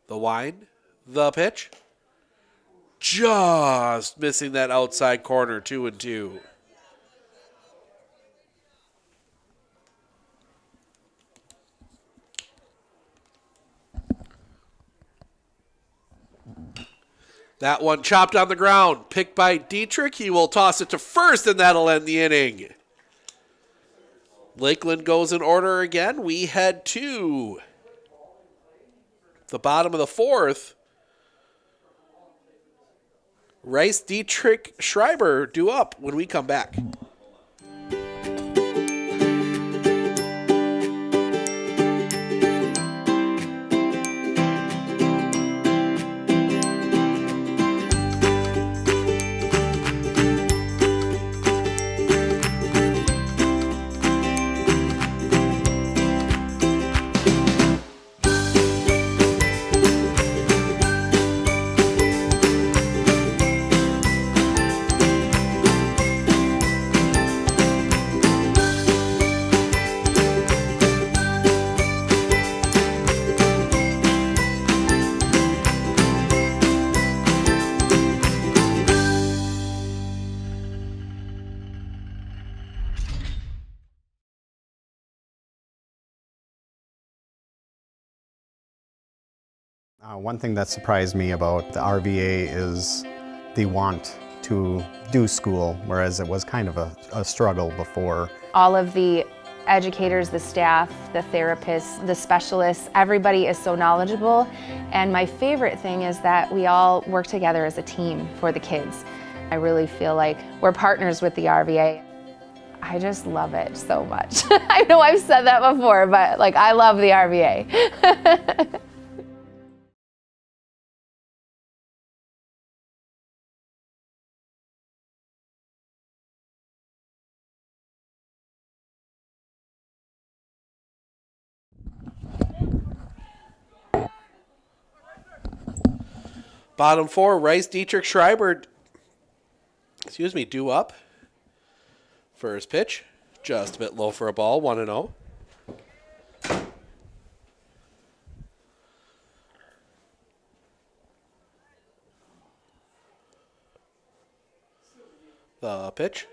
The wind, the pitch. Just missing that outside corner, 2-2. That one chopped on the ground. Picked by Dietrich. He will toss it to first, and that'll end the inning. Lakeland goes in order again. We head to the bottom of the 4th. Rice, Dietrich, Schreiber due up when we come back. One thing that surprised me about the RVA is the want to do school, whereas it was kind of a struggle before. All of the educators, the staff, the therapists, the specialists, everybody is so knowledgeable. And my favorite thing is that we all work together as a team for the kids. I really feel like we're partners with the RVA. I just love it so much. I know I've said that before, but like I love the RVA. Bottom 4, Rice, Dietrich, Schreiber, due up. First pitch, just a bit low for a ball, 1-0. The pitch.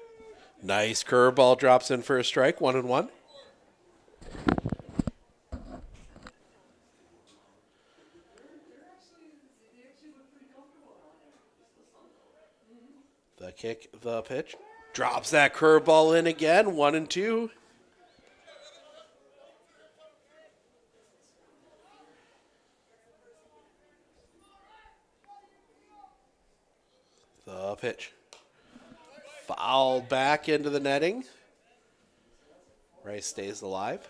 Nice curveball, drops in for a strike, 1-1. The kick, the pitch. Drops that curveball in again, 1-2. The pitch. Fouled back into the netting. Rice stays alive.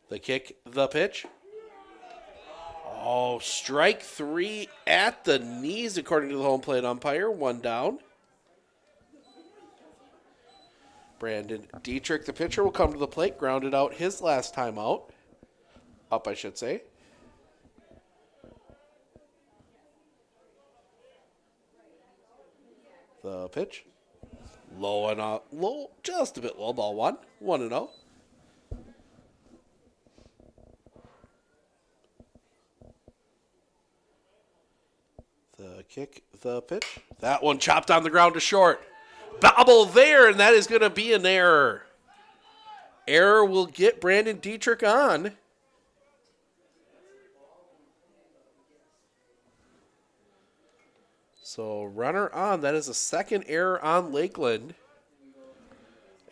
The kick, the pitch. Oh, strike 3 at the knees, according to the home plate umpire. 1 down. Brandon Dietrich, the pitcher, will come to the plate. Grounded out his last time out. Up, I should say. The pitch. Low and out. Low, just a bit low. Ball 1. 1-0. The kick, the pitch. That one chopped on the ground to short. Bobble there, and that is going to be an error. Error will get Brandon Dietrich on. So runner on. That is a second error on Lakeland.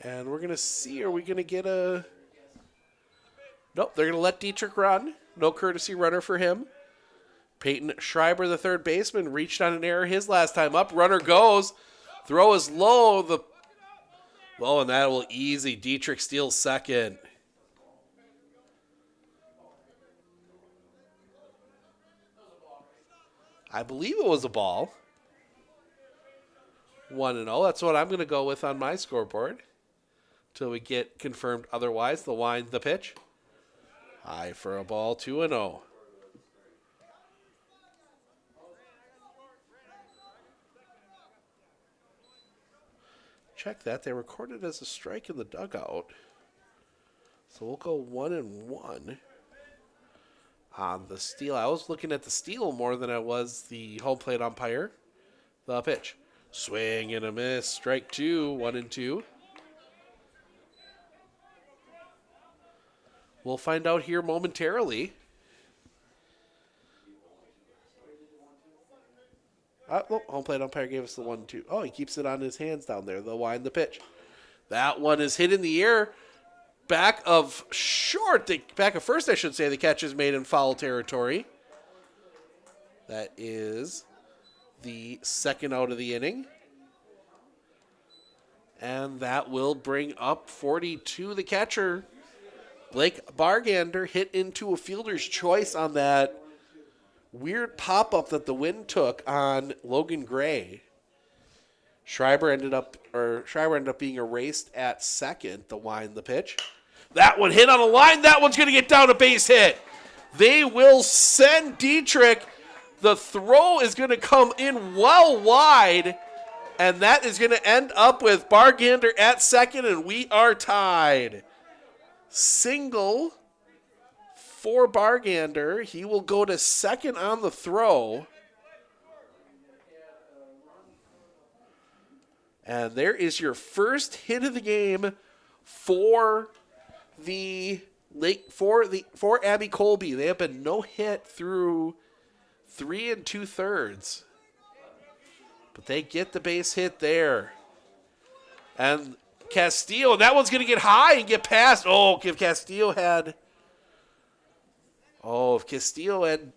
And we're going to see, are we going to get a... Nope, they're going to let Dietrich run. No courtesy runner for him. Peyton Schreiber, the third baseman, reached on an error his last time up. Runner goes. Throw is low. Low, and that will easy. Dietrich steals second. I believe it was a ball. 1-0. That's what I'm going to go with on my scoreboard. Till we get confirmed otherwise. The wind, the pitch. High for a ball. 2-0. Check that. They recorded as a strike in the dugout. So we'll go 1-1 on the steal. I was looking at the steal more than I was the home plate umpire. The pitch. Swing and a miss. Strike 2. 1-2. We'll find out here momentarily. Home plate umpire gave us the 1-2. Oh, he keeps it on his hands down there. They'll wind the pitch. That one is hit in the air. Back of first, I should say. The catch is made in foul territory. That is the second out of the inning. And that will bring up 42. The catcher, Blake Bargander, hit into a fielder's choice on that weird pop-up that the wind took on Logan Gray. Schreiber ended up being erased at second. The wind, the pitch. That one hit on a line. That one's going to get down a base hit. They will send Dietrich. The throw is going to come in well wide, and that is going to end up with Bargander at second, and we are tied. Single for Bargander. He will go to second on the throw. And there is your first hit of the game for Abby Colby. They have been no hit through 3 2/3. But they get the base hit there. And Castillo, that one's going to get high and get past. If Castillo had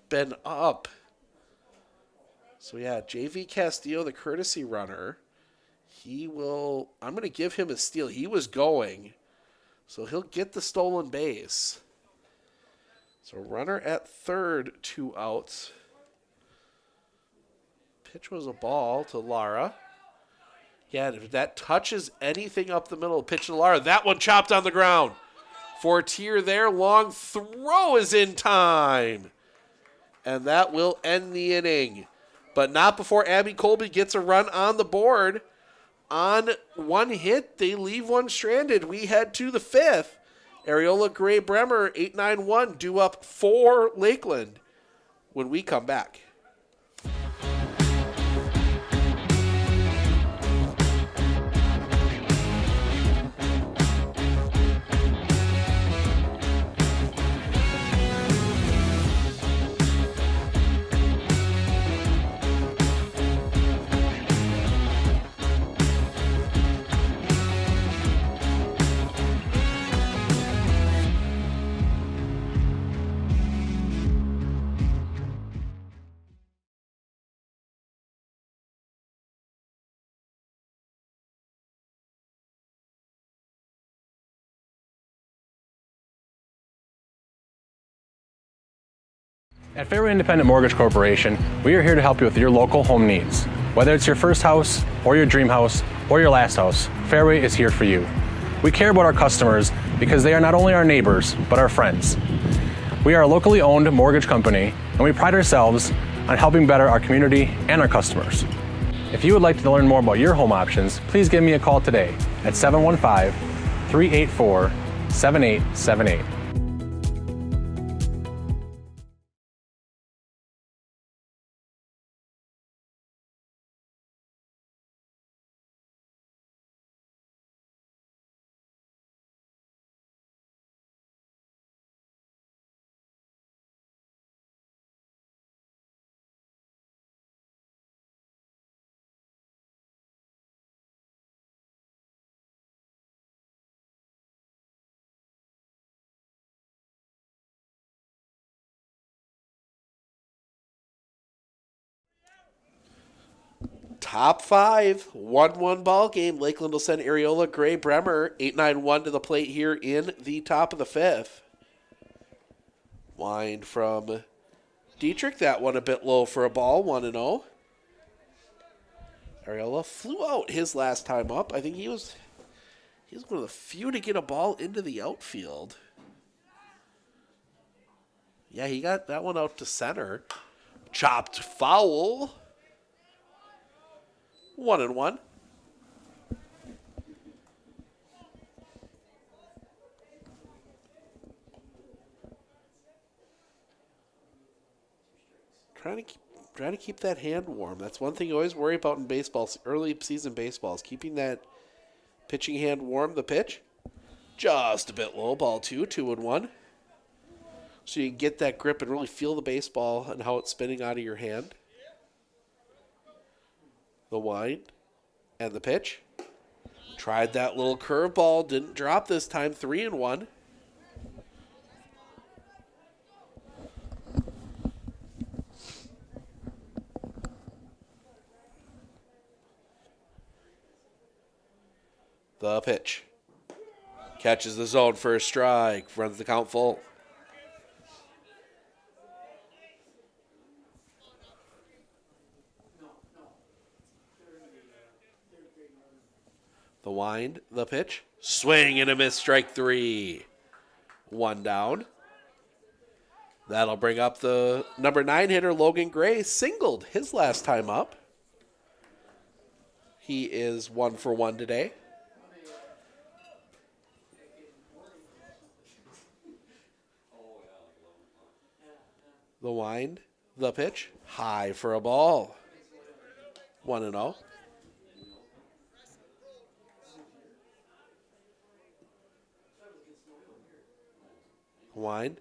been up. So yeah, JV Castillo, the courtesy runner. I'm going to give him a steal. He was going. So he'll get the stolen base. So runner at third, 2 outs. Pitch was a ball to Lara. Yeah, if that touches anything up the middle, pitch to Lara. That one chopped on the ground. Fortier there. Long throw is in time. And that will end the inning. But not before Abby Colby gets a run on the board. On one hit, they leave one stranded. We head to the fifth. Areola Gray Bremer, 8-9-1, due up for Lakeland when we come back. At Fairway Independent Mortgage Corporation, we are here to help you with your local home needs. Whether it's your first house, or your dream house, or your last house, Fairway is here for you. We care about our customers because they are not only our neighbors, but our friends. We are a locally owned mortgage company, and we pride ourselves on helping better our community and our customers. If you would like to learn more about your home options, please give me a call today at 715-384-7878. Top five, 1-1 ball game. Lakeland will send Areola Gray Bremer 8-9-1 to the plate here in the top of the fifth. Wind from Dietrich. That one a bit low for a ball, 1-0. Areola flew out his last time up. I think he was one of the few to get a ball into the outfield. Yeah, he got that one out to center. Chopped foul. 1-1. Trying to keep that hand warm. That's one thing you always worry about in baseball, early season baseball, is keeping that pitching hand warm. The pitch, just a bit low. Ball 2-1. So you can get that grip and really feel the baseball and how it's spinning out of your hand. The wind and the pitch. Tried that little curveball, didn't drop this time. 3-1. The pitch. Catches the zone for a strike. Runs the count full. The wind, the pitch. Swing and a miss, strike 3. 1 down. That'll bring up the number 9 hitter, Logan Gray. Singled his last time up. He is 1 for 1 today. The wind, the pitch. High for a ball. 1-0. Wind,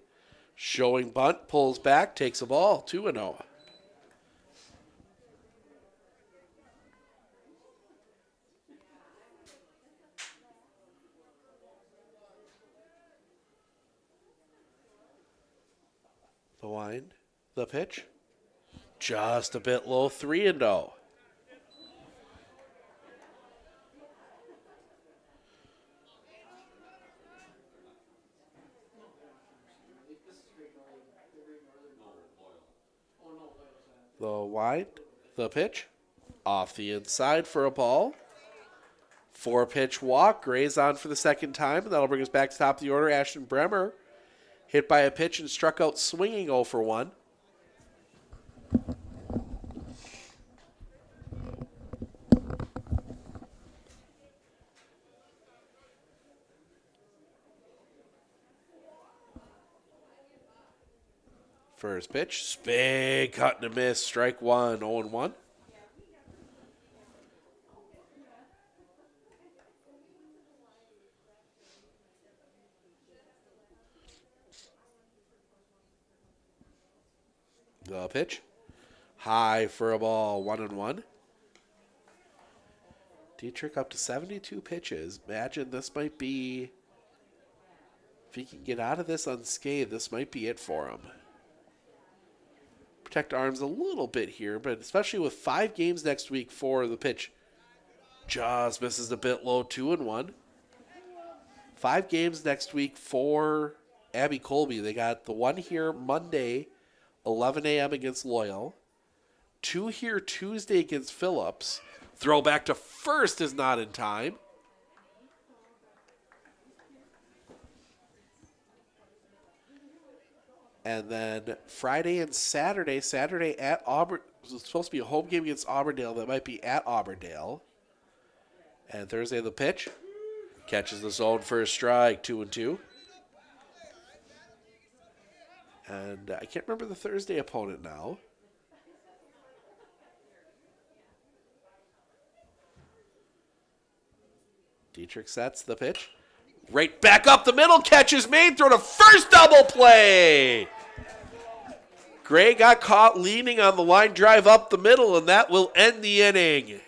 showing bunt, pulls back, takes a ball, 2-0. The wind, the pitch, just a bit low, 3-0. The wind, the pitch, off the inside for a ball. 4-pitch walk. Gray's on for the second time, and that'll bring us back to top of the order. Ashton Bremer hit by a pitch and struck out swinging 0 for 1. First pitch, big cut and a miss, strike 1, 0-1. The pitch, high for a ball, 1-1. Dietrich up to 72 pitches. Imagine this might be, if he can get out of this unscathed, this might be it for him. Protect arms a little bit here, but especially with 5 games next week for the pitch. Just misses a bit low, 2-1. 5 games next week for Abby Colby. They got the one here Monday, 11 a.m. against Loyal. 2 here Tuesday against Phillips. Throw back to first is not in time. And then Friday and Saturday. Saturday at Auburn. It's supposed to be a home game against Auburndale. That might be at Auburndale. And Thursday the pitch. Catches the zone for a strike, 2-2. And I can't remember the Thursday opponent now. Dietrich sets the pitch. Right back up the middle. Catch is made. Throw to first, double play. Gray got caught leaning on the line drive up the middle, and that will end the inning.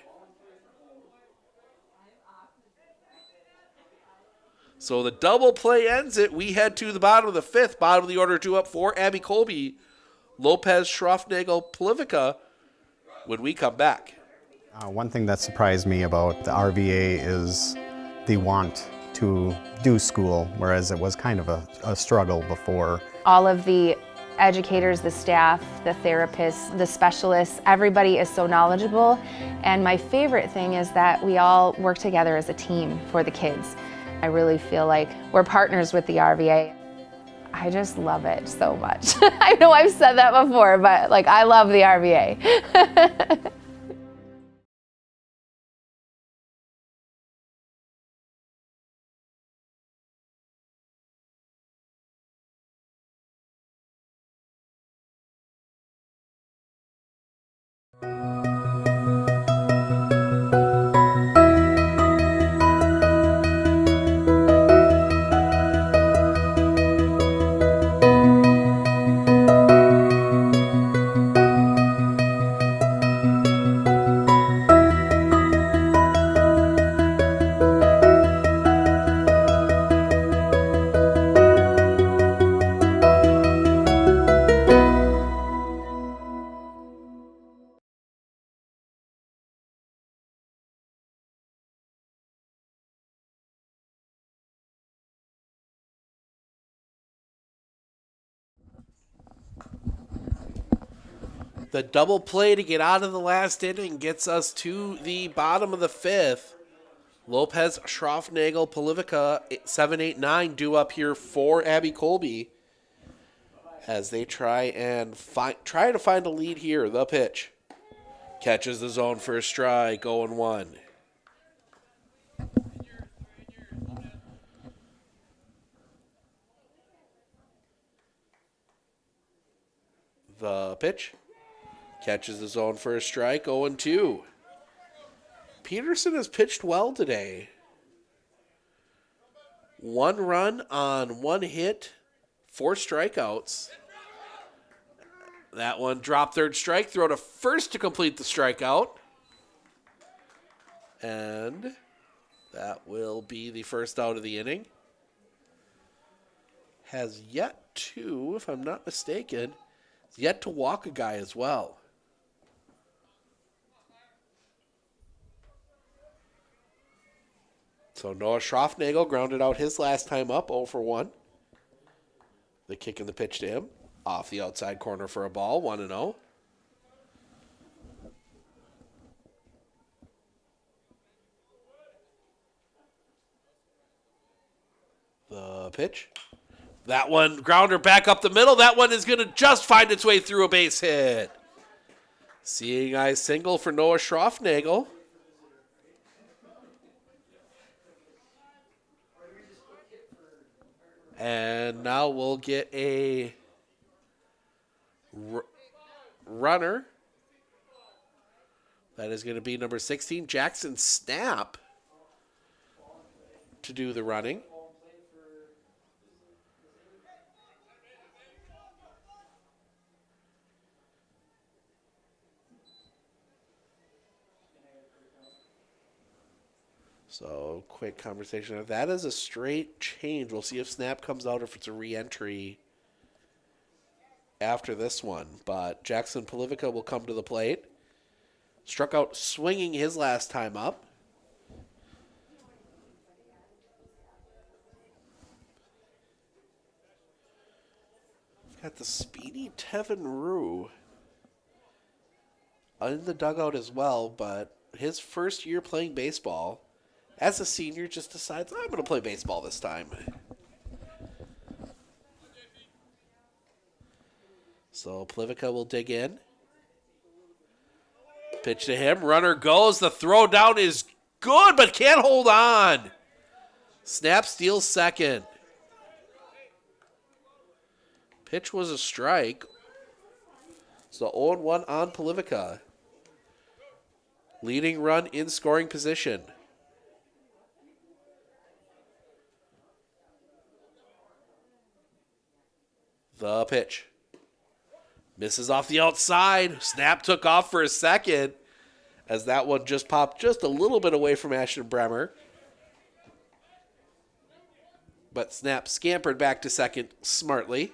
So the double play ends it. We head to the bottom of the 5th. Bottom of the order, 2 up for Abby Colby, Lopez, Schroffnagel, Plivica when we come back. One thing that surprised me about the RVA is the want to do school, whereas it was kind of a struggle before. All of the educators, the staff, the therapists, the specialists, everybody is so knowledgeable. And my favorite thing is that we all work together as a team for the kids. I really feel like we're partners with the RVA. I just love it so much. I know I've said that before, but like I love the RVA. The double play to get out of the last inning gets us to the bottom of the 5th. Lopez, Schroffnagel, Polivica, 7, 8, 9 due up here for Abby Colby as they try to find a lead here. The pitch catches the zone for a strike, 0-1. The pitch catches the zone for a strike, 0-2. Peterson has pitched well today. 1 run on 1 hit, 4 strikeouts. That one dropped third strike, throw to first to complete the strikeout. And that will be the first out of the inning. Has yet to, if I'm not mistaken, yet to walk a guy as well. So Noah Schroffnagel grounded out his last time up, 0-1. The kick and the pitch to him. Off the outside corner for a ball, 1-0. The pitch. That one, grounder back up the middle. That one is going to just find its way through a base hit. Seeing eye single for Noah Schroffnagel. And now we'll get a runner. That is going to be number 16, Jackson Snap, to do the running. So, quick conversation. If that is a straight change, we'll see if Snap comes out or if it's a re-entry after this one. But Jackson Polivica will come to the plate. Struck out swinging his last time up. We've got the speedy Tevin Rue in the dugout as well, but his first year playing baseball, as a senior, just decides, I'm going to play baseball this time. So Plivica will dig in. Pitch to him. Runner goes. The throw down is good, but can't hold on. Snap steals second. Pitch was a strike. So 0-1 on Plivica. Leading run in scoring position. The pitch. Misses off the outside. Snap took off for a second as that one just popped just a little bit away from Ashton Bremer. But Snap scampered back to second smartly.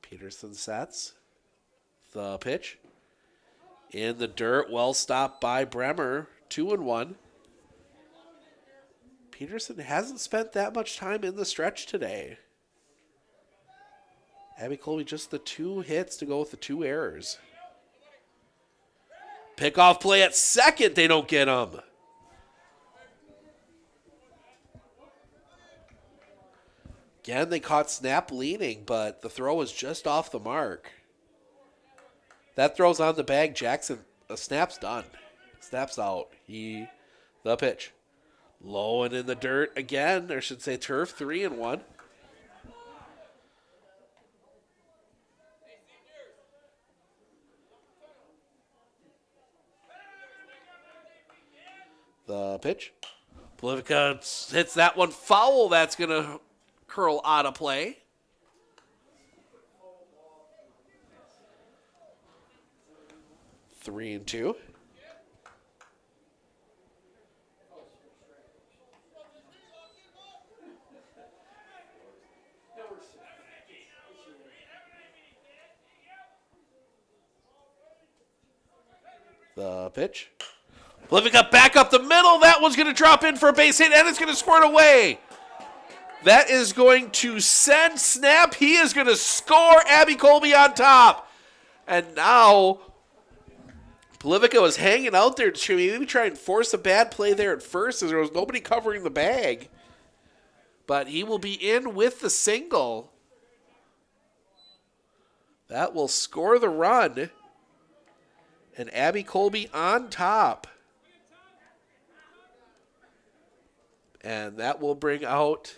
Peterson sets. The pitch. In the dirt, well stopped by Bremer. 2-1. Peterson hasn't spent that much time in the stretch today. Abby Colby just the 2 hits to go with the 2 errors. Pickoff play at second. They don't get him. Again, they caught Snap leaning, but the throw was just off the mark. That throw's on the bag. Jackson, Snap's done. Snap's out. The pitch. Low and in the dirt again, or I should say turf, 3-1. The pitch. Polivica hits that one foul. That's going to curl out of play. Three and two. The pitch. Polivica back up the middle. That one's going to drop in for a base hit, and it's going to squirt away. That is going to send Snap. He is going to score. Abby Colby on top. And now Polivica was hanging out there to maybe try and force a bad play there at first as there was nobody covering the bag. But he will be in with the single. That will score the run. And Abby Colby on top. And that will bring out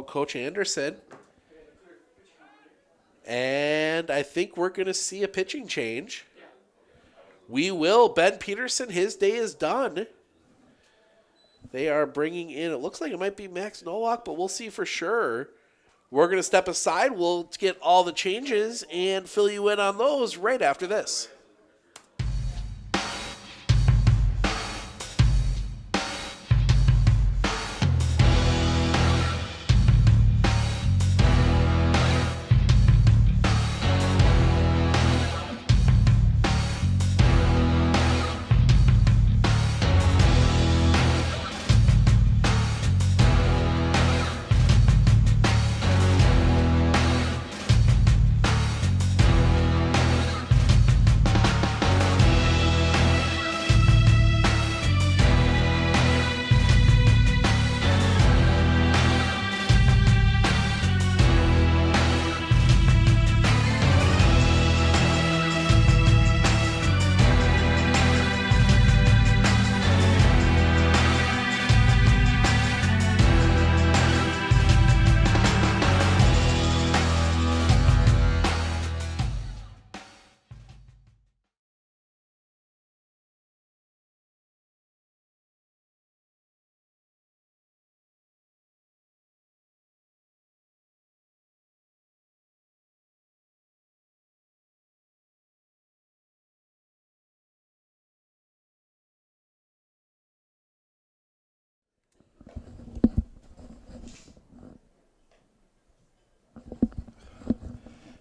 Coach Anderson. And I think we're going to see a pitching change. We will. Ben Peterson, his day is done. They are bringing in, it looks like it might be Max Nowak, but we'll see for sure. We're going to step aside. We'll get all the changes and fill you in on those right after this.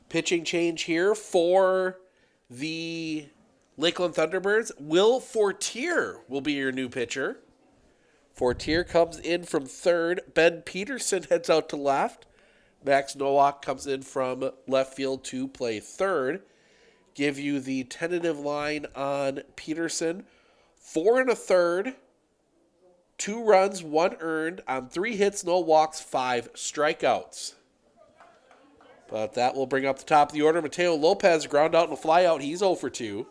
Pitching change here for the Lakeland Thunderbirds. Will Fortier will be your new pitcher. Fortier comes in from third. Ben Peterson heads out to left. Max Nowak comes in from left field to play third. Give you the tentative line on Peterson. 4 1/3, 2 runs, 1 earned on 3 hits, no walks, 5 strikeouts. But that will bring up the top of the order. Mateo Lopez, ground out and a fly out. He's 0 for 2.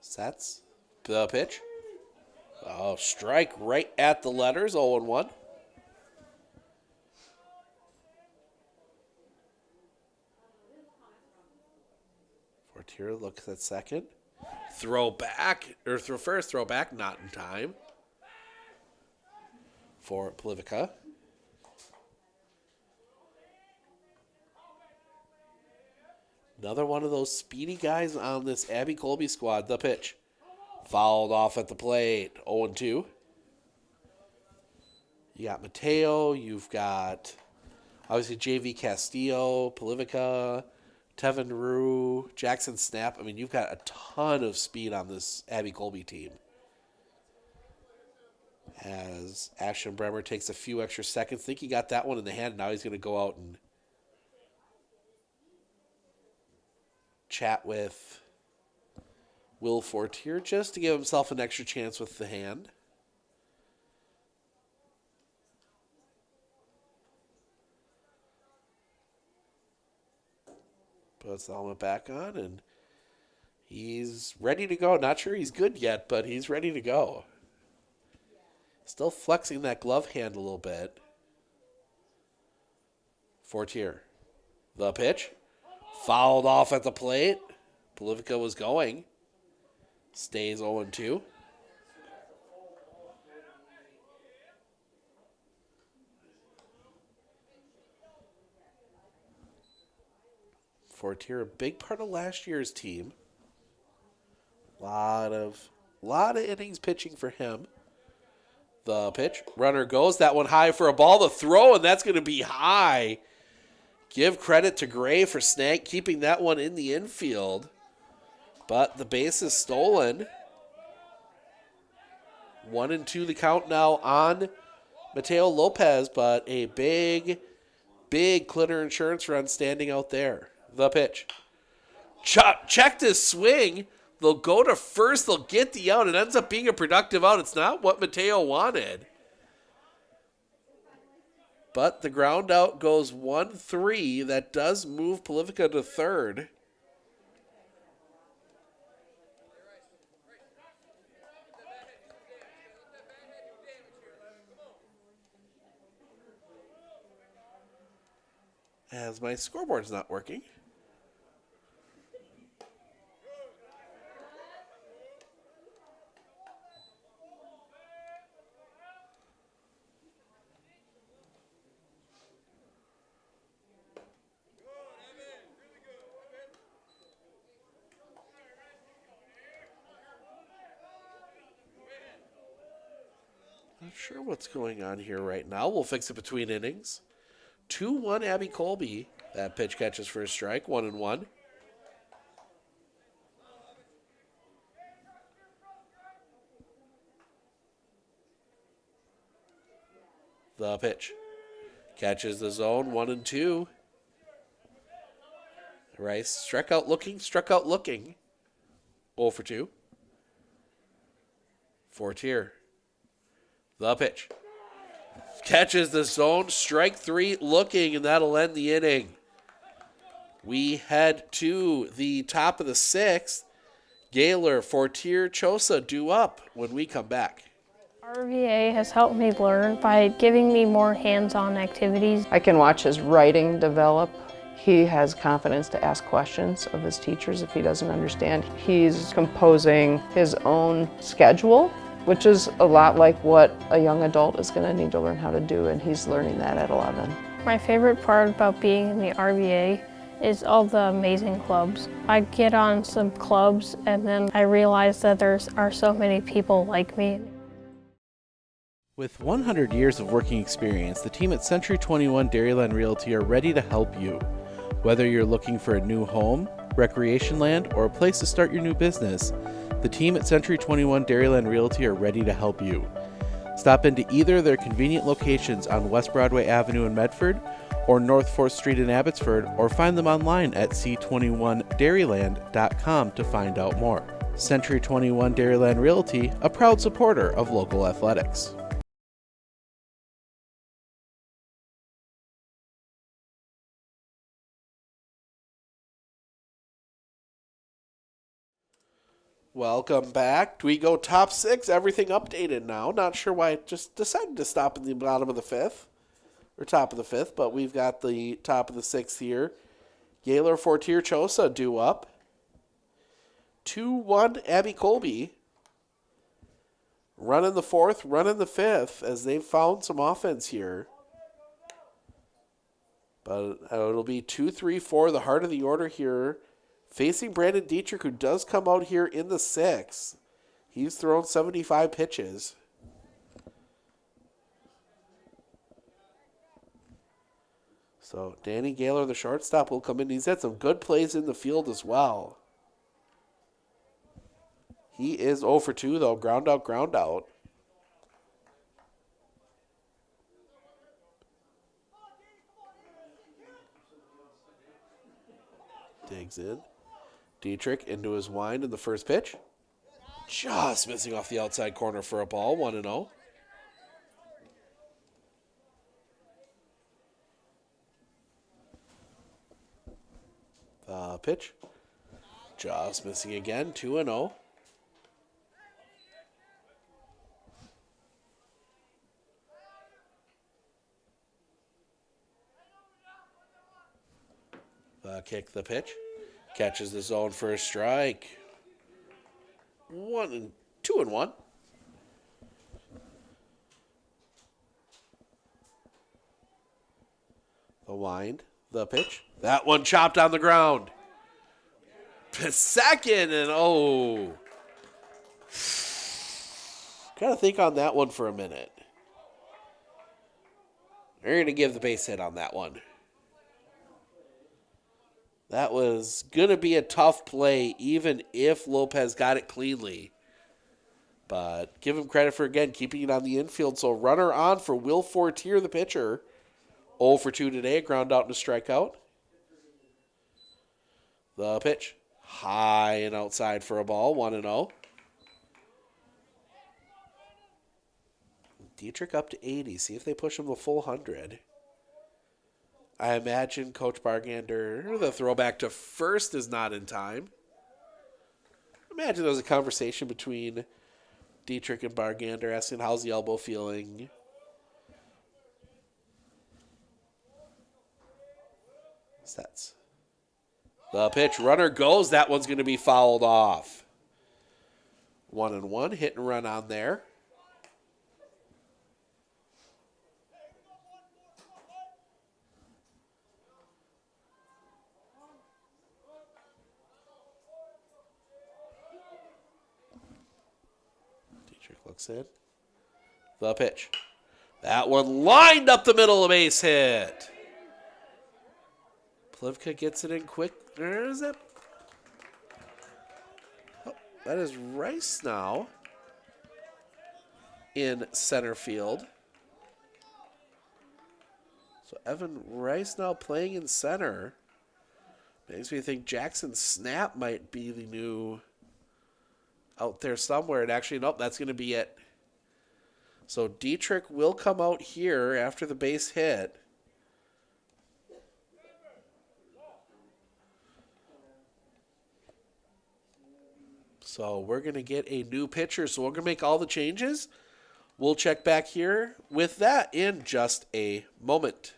Sets the pitch. Oh, strike right at the letters, 0-1. Fortier looks at second. Throw back, not in time for Plivica. Another one of those speedy guys on this Abby Colby squad. The pitch. Fouled off at the plate. 0-2. You got Mateo. You've got, obviously, JV Castillo, Plivica, Tevin Rue, Jackson Snap. I mean, you've got a ton of speed on this Abby Colby team. As Ashton Bremer takes a few extra seconds. I think he got that one in the hand. Now he's going to go out and chat with Will Fortier just to give himself an extra chance with the hand. Puts the helmet back on, and he's ready to go. Not sure he's good yet, but he's ready to go. Still flexing that glove hand a little bit. Fortier. The pitch. Fouled off at the plate. Plivica was going. Stays 0-2. Fortier, a big part of last year's team. Lot of innings pitching for him. The pitch. Runner goes. That one high for a ball. The throw, and that's going to be high. Give credit to Gray for keeping that one in the infield. But the base is stolen. 1-2 the count now on Mateo Lopez, but a big Clitter Insurance run standing out there. The pitch. Checked his swing. They'll go to first. They'll get the out. It ends up being a productive out. It's not what Mateo wanted. But the ground out goes 1-3. That does move Plivica to third. As my scoreboard's not working. Not sure what's going on here right now. We'll fix it between innings. 2-1 Abby Colby. That pitch catches for a strike. 1-1. The pitch. Catches the zone. 1-2. Rice struck out looking. 0 for 2. Fortier. The pitch. Catches the zone. Strike 3 looking, and that'll end the inning. We head to the top of the 6th. Gaylor, Fortier, Chosa due up when we come back. RVA has helped me learn by giving me more hands-on activities. I can watch his writing develop. He has confidence to ask questions of his teachers if he doesn't understand. He's composing his own schedule, which is a lot like what a young adult is going to need to learn how to do, and he's learning that at 11. My favorite part about being in the RVA is all the amazing clubs. I get on some clubs and then I realize that there are so many people like me. With 100 years of working experience, the team at Century 21 Dairyland Realty are ready to help you. Whether you're looking for a new home, recreation land, or a place to start your new business, the team at Century 21 Dairyland Realty are ready to help you. Stop into either of their convenient locations on West Broadway Avenue in Medford or North 4th Street in Abbotsford, or find them online at c21dairyland.com to find out more. Century 21 Dairyland Realty, a proud supporter of local athletics. Welcome back. We go top 6, everything updated now. Not sure why it just decided to stop in the bottom of the 5th, or top of the 5th, but we've got the top of the 6th here. Gaylor Fortier Chosa due up. 2-1 Abby Colby. Running the 4th, running the 5th, as they've found some offense here. But it'll be 2-3-4, the heart of the order here. Facing Brandon Dietrich, who does come out here in the 6th. He's thrown 75 pitches. So Danny Gaylor, the shortstop, will come in. He's had some good plays in the field as well. He is 0 for 2, though. Ground out, ground out. Digs in. Dietrich into his wind in the first pitch. Just missing off the outside corner for a ball, 1-0. Pitch. Just missing again, 2-0. Kick the pitch. Catches the zone for a strike. 2-1. The wind. The pitch. That one chopped on the ground. Second, and gotta think on that one for a minute. They're gonna give the base hit on that one. That was gonna be a tough play, even if Lopez got it cleanly. But give him credit for, again, keeping it on the infield. So runner on for Will Fortier, the pitcher. 0 for 2 today, ground out and a strikeout. The pitch. High and outside for a ball, 1-0. Dietrich up to 80. See if they push him the full 100. I imagine Coach Bargander, the throwback to first is not in time. Imagine there was a conversation between Dietrich and Bargander asking how's the elbow feeling. Sets. The pitch, runner goes. That one's going to be fouled off. 1-1, hit and run on there. Dietrich looks in. The pitch. That one lined up the middle, of base hit. Plivka gets it in quick. Where is it? Oh, that is Rice now in center field. So Evan Rice now playing in center. Makes me think Jackson Snap might be the new out there somewhere. And actually, nope, that's going to be it. So Dietrich will come out here after the base hit. So we're going to get a new pitcher. So we're going to make all the changes. We'll check back here with that in just a moment.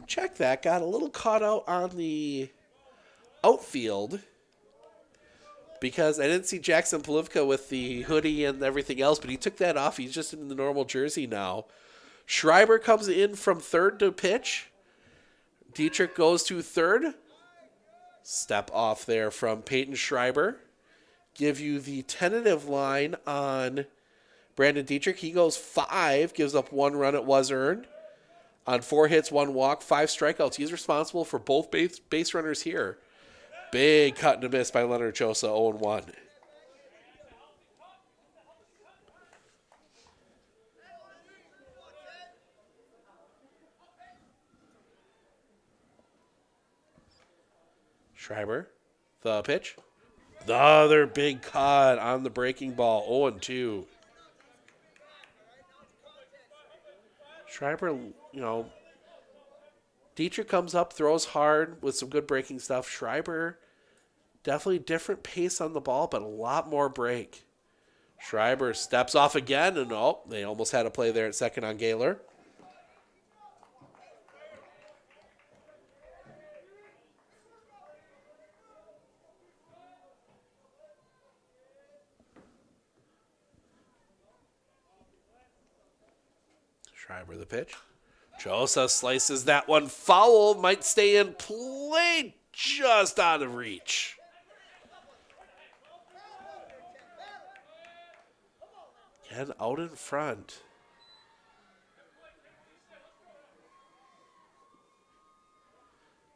check that. Got a little caught out on the outfield because I didn't see Jackson Polivka with the hoodie and everything else, but he took that off. He's just in the normal jersey now. Schreiber comes in from third to pitch. Dietrich goes to third. Step off there from Peyton Schreiber. Give you the tentative line on Brandon Dietrich. He goes 5, gives up 1 run. It was earned. On 4 hits, 1 walk, 5 strikeouts. He's responsible for both base runners here. Big cut and a miss by Leonard Chosa, 0-1. Schreiber, the pitch. The other big cut on the breaking ball, 0-2. Schreiber, Dietrich comes up, throws hard with some good breaking stuff. Schreiber, definitely different pace on the ball, but a lot more break. Schreiber steps off again, and they almost had a play there at second on Gaylor. Schreiber the pitch. Chosa slices that one foul. Might stay in play, just out of reach. Again, out in front.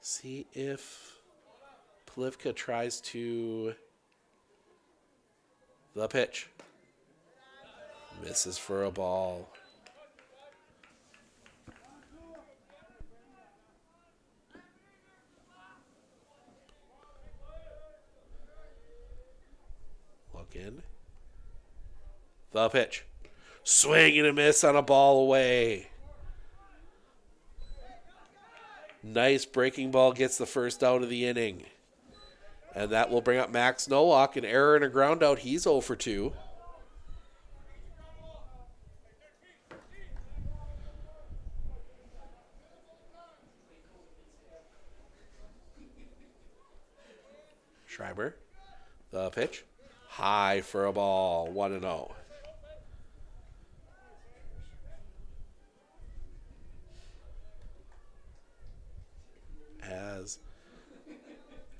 See if Polivka tries to... The pitch. Misses for a ball. In. The pitch. Swing and a miss on a ball away. Nice breaking ball gets the first out of the inning. And that will bring up Max Nowak. An error and a ground out. He's 0 for 2. Schreiber. The pitch. High for a ball, 1-0. As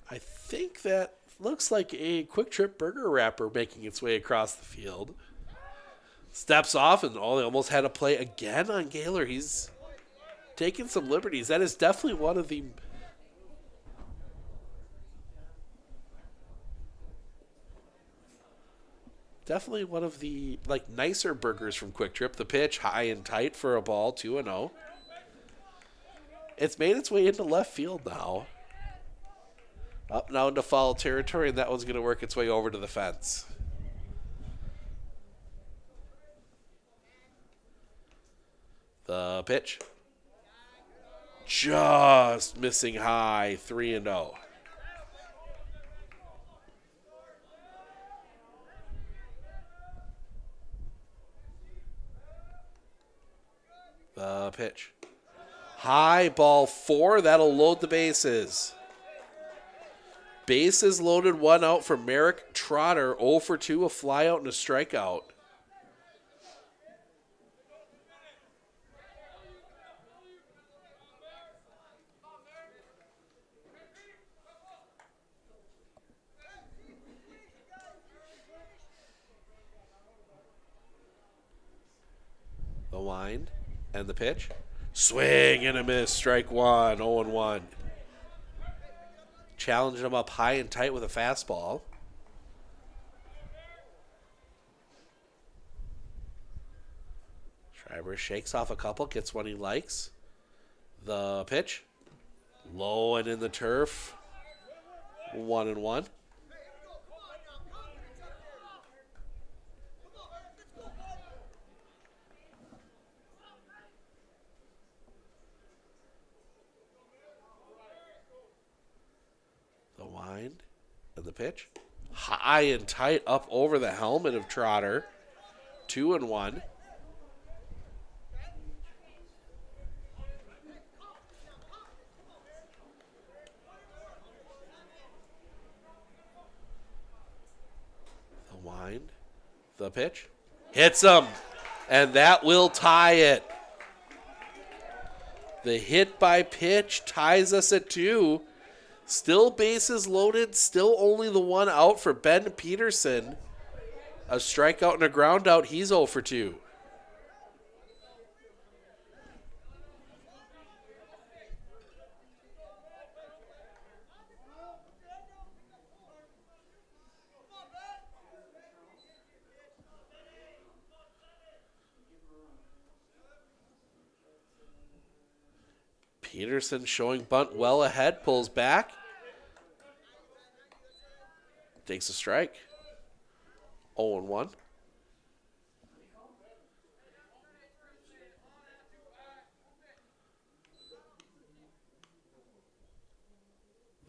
I think that looks like a Quick Trip burger wrapper making its way across the field. Steps off, and they almost had a play again on Gaylor. He's taking some liberties. That is definitely one of the... Definitely one of the nicer burgers from Quick Trip. The pitch, high and tight for a ball, 2-0. It's made its way into left field now. Up now into foul territory, and that one's going to work its way over to the fence. The pitch. Just missing high, 3-0. The pitch. High, ball 4. That'll load the bases. Bases loaded, 1 out for Merrick Trotter. 0 for 2, a flyout and a strikeout. The wind. And the pitch. Swing and a miss. Strike 1. 0-1. Challenged him up high and tight with a fastball. Schreiber shakes off a couple. Gets one he likes. The pitch. Low and in the turf. 1-1. Wind and the pitch. High and tight up over the helmet of Trotter. 2-1. behind. The pitch. Hits him. And that will tie it. The hit by pitch ties us at 2. Still bases loaded. Still only the one out for Ben Peterson. A strikeout and a ground out. He's 0 for 2. Peterson showing bunt well ahead, pulls back. Takes a strike. 0-1.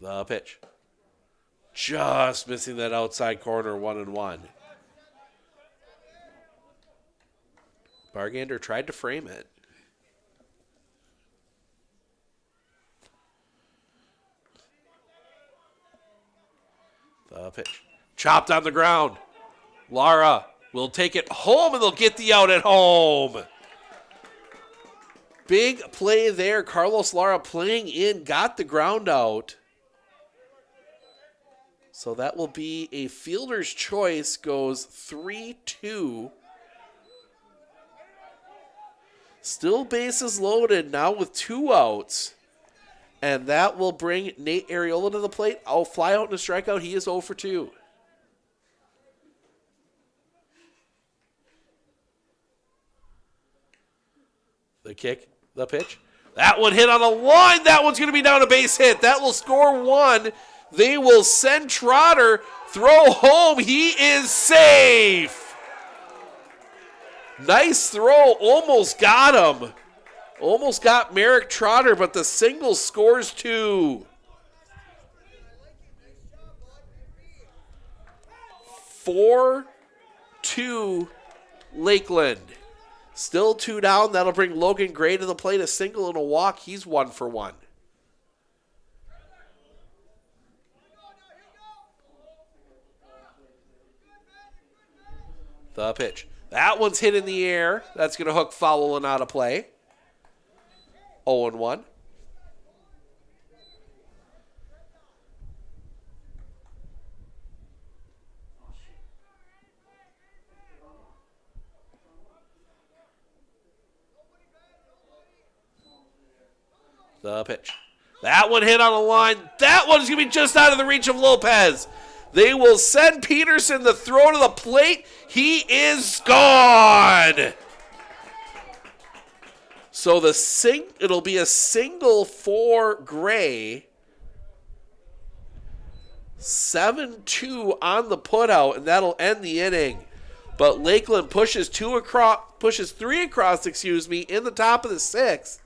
The pitch. Just missing that outside corner, 1-1. Bargander tried to frame it. The pitch. Chopped on the ground. Lara will take it home, and they'll get the out at home. Big play there. Carlos Lara playing in, got the ground out. So that will be a fielder's choice, goes 3-2. Still bases loaded now with 2 outs. And that will bring Nate Areola to the plate. I'll fly out in a strikeout. He is 0 for 2. The kick, the pitch. That one hit on a line. That one's going to be down a base hit. That will score 1. They will send Trotter. Throw home. He is safe. Nice throw. Almost got him. Almost got Merrick Trotter, but the single scores 2. 4-2 Lakeland. Still 2 down. That'll bring Logan Gray to the plate. A single and a walk. He's 1 for 1. The pitch. That one's hit in the air. That's going to hook foul and out of play. 0-1. The pitch. That one hit on a line. That one's going to be just out of the reach of Lopez. They will send Peterson the throw to the plate. He is gone. So it'll be a single for Gray. 7-2 on the putout, and that'll end the inning. But Lakeland pushes 3 across, in the top of the 6th.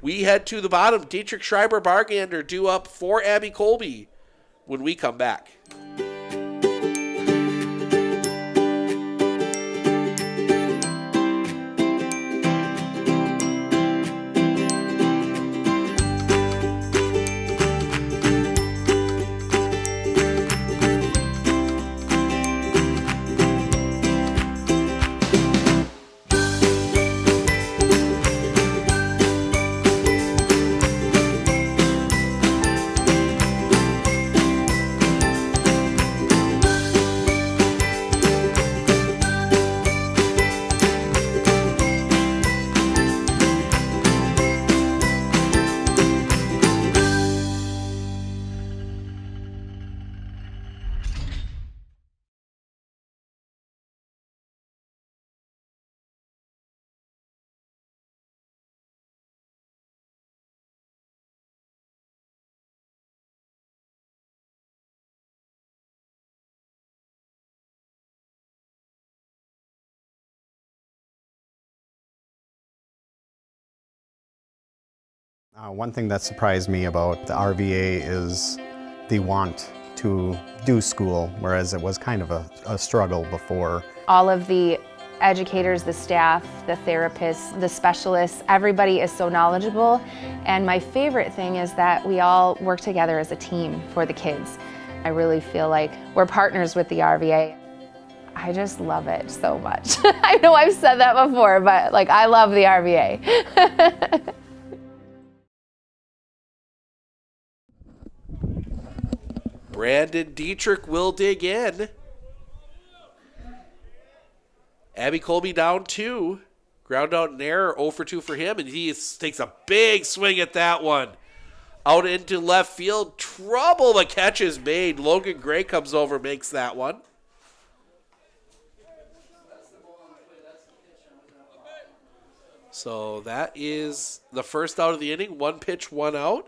We head to the bottom. Dietrich Schreiber Bargander due up for Abby Colby when we come back. One thing that surprised me about the RVA is the want to do school, whereas it was kind of a struggle before. All of the educators, the staff, the therapists, the specialists, everybody is so knowledgeable. And my favorite thing is that we all work together as a team for the kids. I really feel like we're partners with the RVA. I just love it so much. I know I've said that before, but like I love the RVA. Brandon Dietrich will dig in. Abby Colby down 2. Ground out in error, 0 for 2 for him, and he takes a big swing at that one. Out into left field, trouble, the catch is made. Logan Gray comes over, makes that one. So that is the first out of the inning. 1 pitch, 1 out.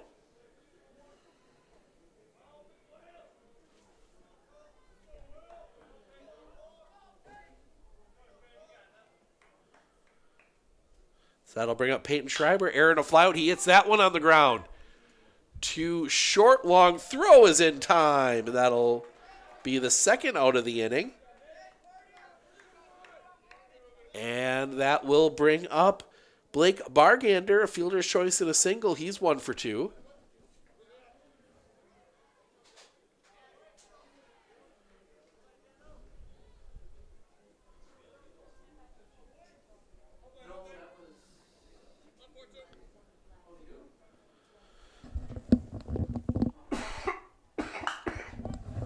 So that'll bring up Peyton Schreiber. Aaron a flyout. He hits that one on the ground. 2 short, long throw is in time. And that'll be the second out of the inning. And that will bring up Blake Bargander, a fielder's choice and a single. He's 1 for 2.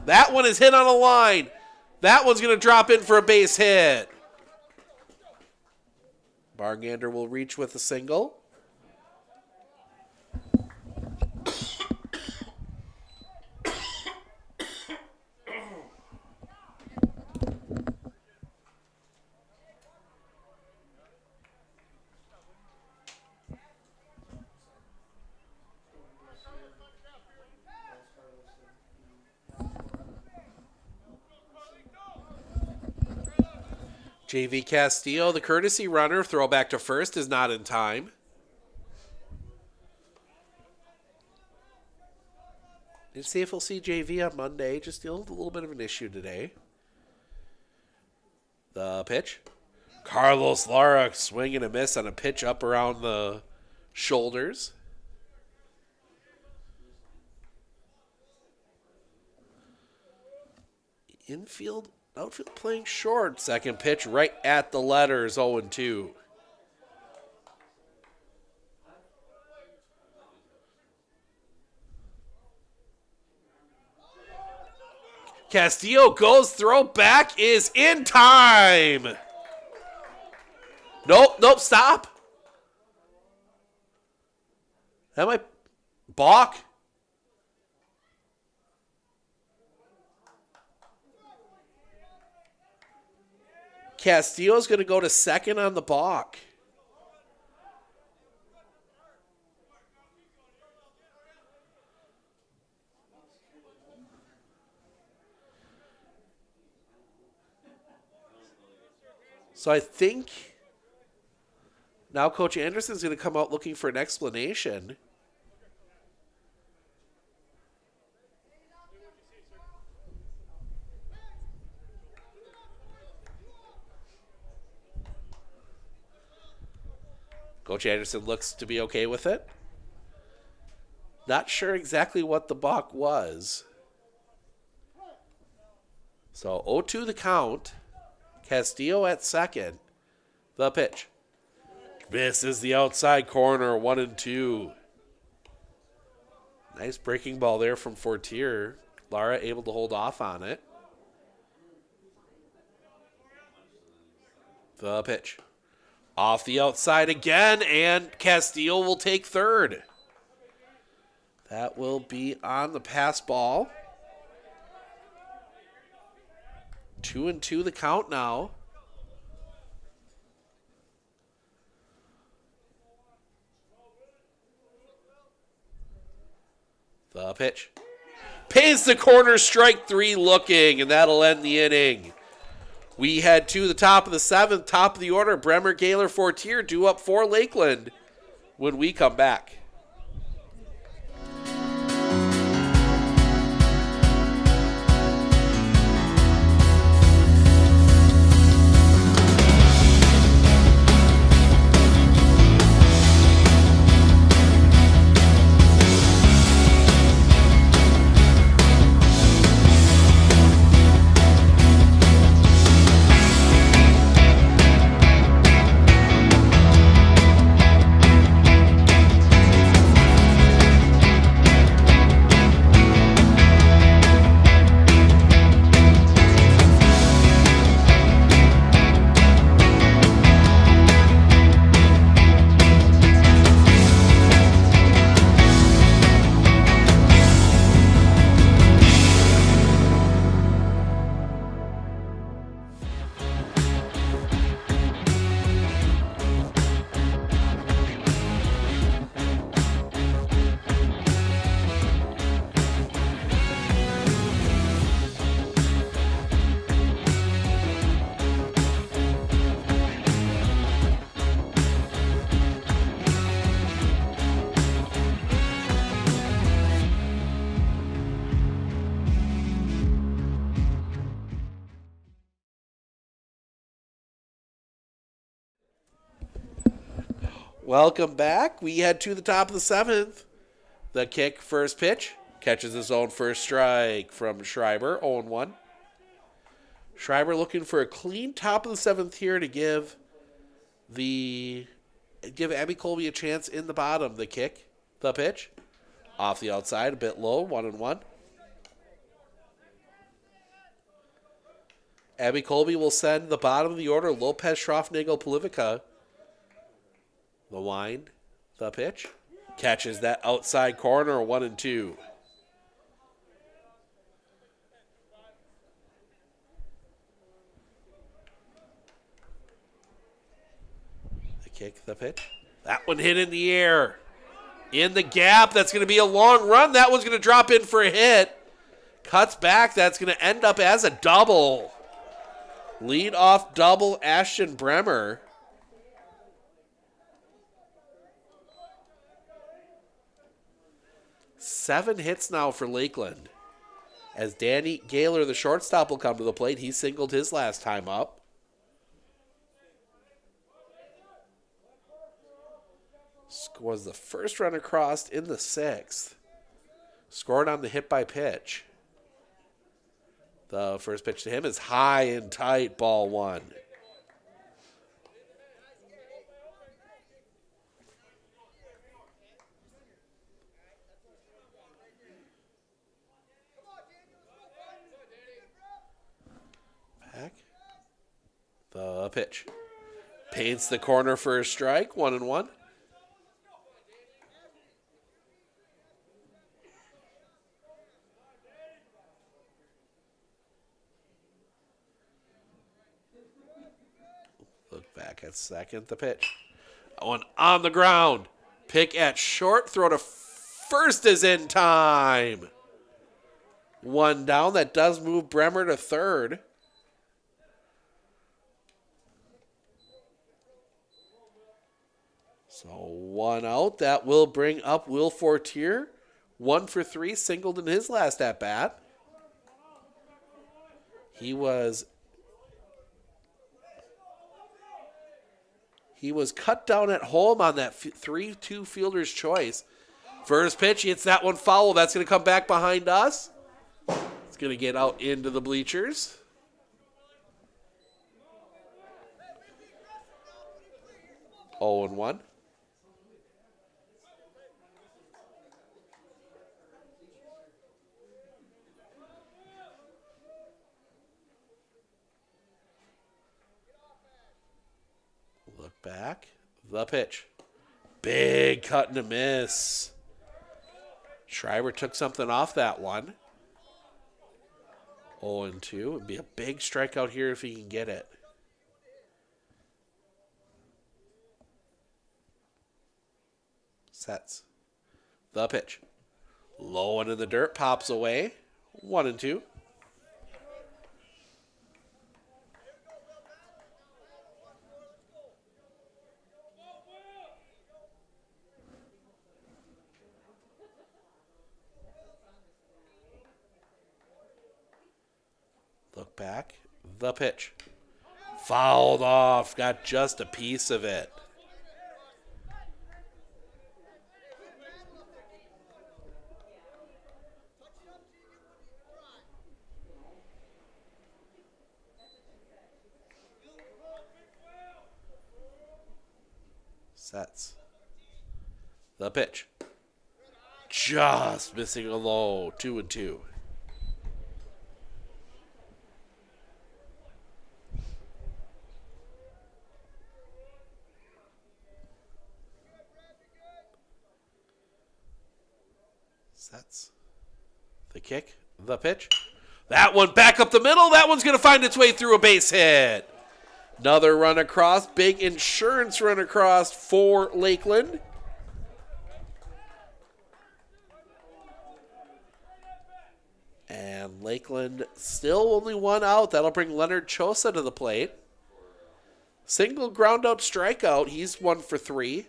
That one is hit on a line. That one's going to drop in for a base hit. Bargander will reach with a single. JV Castillo, the courtesy runner, throw back to first is not in time. Let's see if we'll see JV on Monday. Just a little bit of an issue today. The pitch. Carlos Lara swing and a miss on a pitch up around the shoulders. Infield. Outfield playing short. Second pitch right at the letters, 0-2. Castillo goes, throw back is in time. Nope, stop. That might balk. Castillo's going to go to second on the balk. So I think now Coach Anderson's going to come out looking for an explanation. Coach Anderson looks to be okay with it. Not sure exactly what the balk was. So 0-2 the count. Castillo at second. The pitch. Misses the outside corner, 1-2. Nice breaking ball there from Fortier. Lara able to hold off on it. The pitch. Off the outside again, and Castillo will take third. That will be on the pass ball. 2-2 the count now. The pitch. Pays the corner, strike 3 looking, and that'll end the inning. We head to the top of the 7th, top of the order. Bremer, Gaylor, Fortier due up for Lakeland when we come back. Welcome back. We head to the top of the 7th. The kick, first pitch, catches his own first strike from Schreiber, 0-1. Schreiber looking for a clean top of the 7th here to give Abby Colby a chance in the bottom. The kick, the pitch, off the outside, a bit low, 1-1. Abby Colby will send the bottom of the order, Lopez, Schroffnagel, Polivica. The wind, the pitch, catches that outside corner, 1-2. The kick, the pitch. That one hit in the air. In the gap, that's going to be a long run. That one's going to drop in for a hit. Cuts back, that's going to end up as a double. Lead off double, Ashton Bremer. Seven hits now for Lakeland. As Danny Gaylor, the shortstop, will come to the plate. He singled his last time up. Was the first run across in the 6th. Scored on the hit by pitch. The first pitch to him is high and tight, ball 1. Back. The pitch. Paints the corner for a strike, 1-1. Look back at second, the pitch. One on the ground. Pick at short, throw to first is in time. One down, that does move Bremer to third. So one out, that will bring up Will Fortier. 1 for 3, singled in his last at-bat. He was cut down at home on that 3-2 fielder's choice. First pitch, he hits that one foul. That's going to come back behind us. It's going to get out into the bleachers. Oh, and 1. Look back. The pitch. Big cut and a miss. Schreiber took something off that one. 0-2. It'd be a big strikeout here if he can get it. Sets. The pitch. Low and in the dirt. Pops away. 1-2. Look back. The pitch. Fouled off. Got just a piece of it. Sets. The pitch. Just missing a low. 2-2. Sets. The kick. The pitch. That one back up the middle. That one's going to find its way through a base hit. Another run across. Big insurance run across for Lakeland. And Lakeland still only one out. That'll bring Leonard Chosa to the plate. Single ground out strikeout. He's 1 for 3.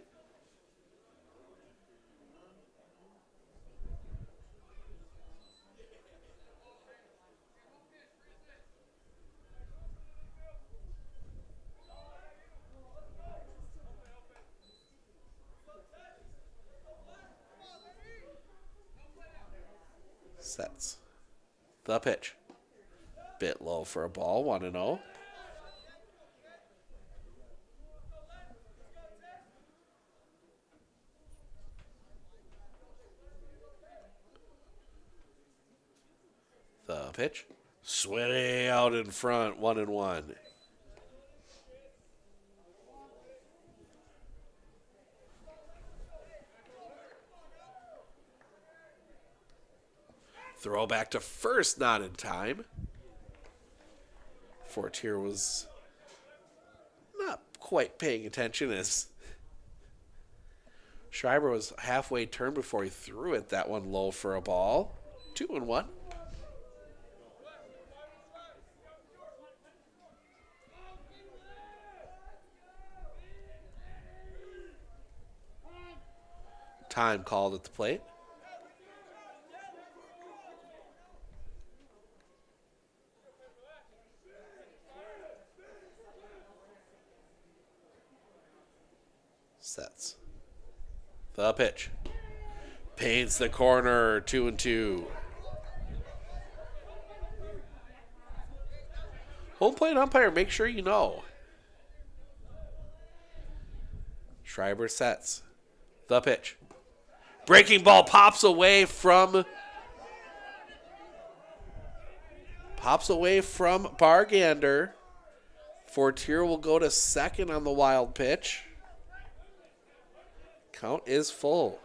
Sets. The pitch. Bit low for a ball, 1-0. The pitch. Swing out in front, 1-1. Throw back to first, not in time. Fortier was not quite paying attention as Schreiber was halfway turned before he threw it. That one low for a ball. 2-1. Time called at the plate. Sets. The pitch. Paints the corner, 2-2. Home plate umpire, make sure you know. Schreiber sets. The pitch. Breaking ball pops away from Bargander. Fortier will go to second on the wild pitch. Count is full.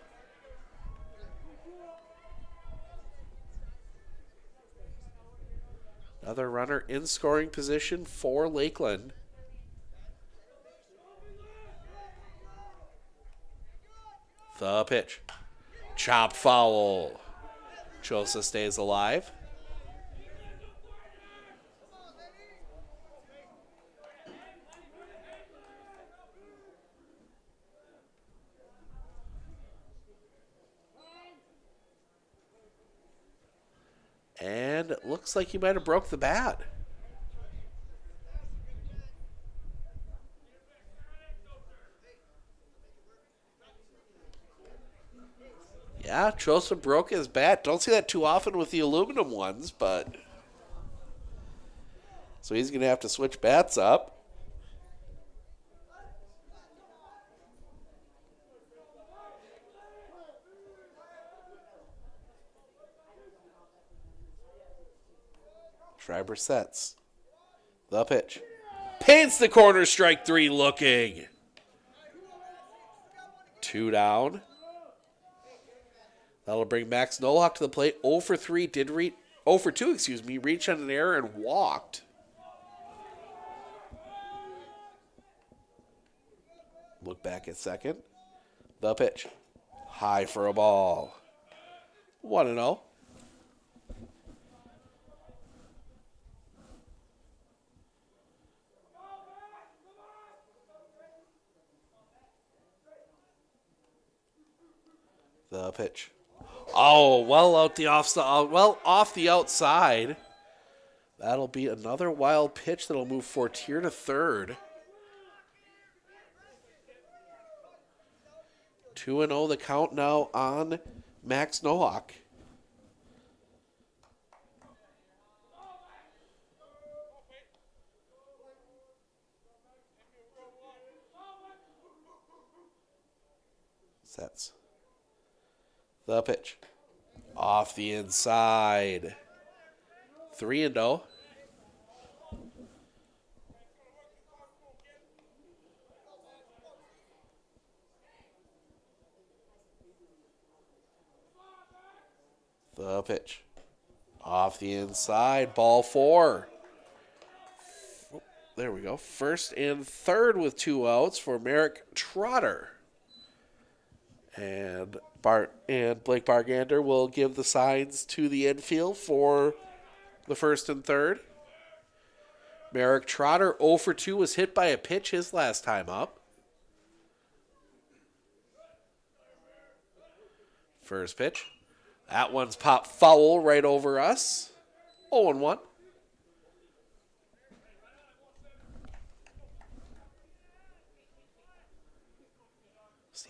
Another runner in scoring position for Lakeland. The pitch. Chopped foul. Chosa stays alive. And it looks like he might have broke the bat. Yeah, Chosa broke his bat. Don't see that too often with the aluminum ones, but so he's going to have to switch bats up. Schreiber sets. The pitch. Paints the corner, strike 3 looking. 2 down. That'll bring Max Nowak to the plate. 0 for 3 did 0 for 2, reach on an error and walked. Look back at second. The pitch. High for a ball. 1-0. The pitch. Oh, off the outside. That'll be another wild pitch that'll move Fortier to third. 2-0 the count now on Max Nowak. Sets. The pitch. Off the inside. 3-0. The pitch. Off the inside. Ball 4. There we go. First and third with 2 outs for Merrick Trotter. And Blake Bargander will give the signs to the infield for the first and third. Merrick Trotter 0 for 2 was hit by a pitch his last time up. First pitch. That one's popped foul right over us. 0-1.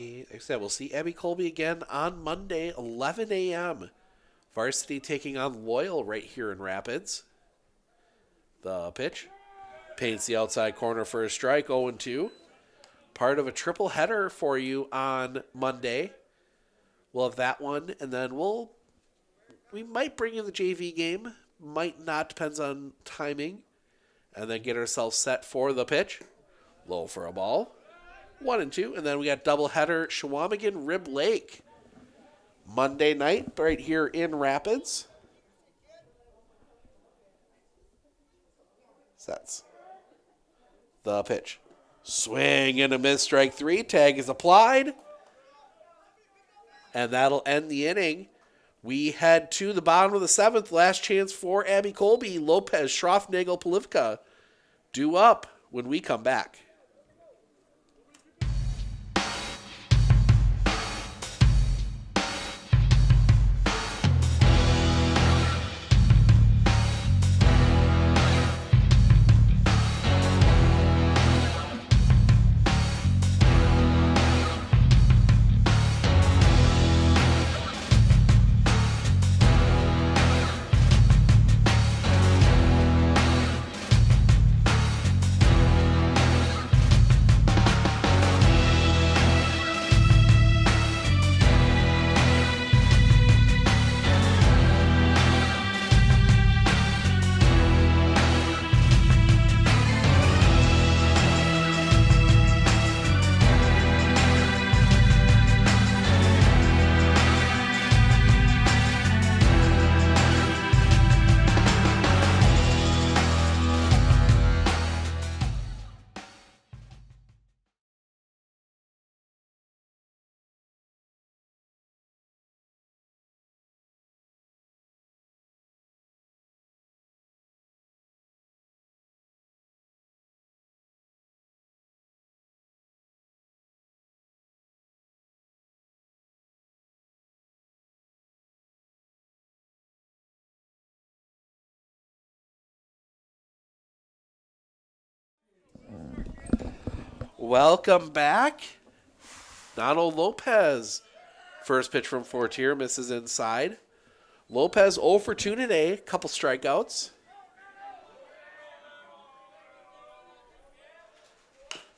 Like I said, we'll see Abby Colby again on Monday, 11 a.m. Varsity taking on Loyal right here in Rapids. The pitch. Paints the outside corner for a strike, 0-2. Part of a triple header for you on Monday. We'll have that one, and then we might bring in the JV game. Might not, depends on timing. And then get ourselves set for the pitch. Low for a ball. 1-2, and then we got double header Shawamigan Rib Lake. Monday night right here in Rapids. Sets. The pitch. Swing and a miss, strike 3. Tag is applied. And that'll end the inning. We head to the bottom of the 7th. Last chance for Abby Colby. Lopez, Schroffnagel, Polivka due up when we come back. Welcome back. Donald Lopez. First pitch from Fortier misses inside. Lopez 0 for 2 today. Couple strikeouts.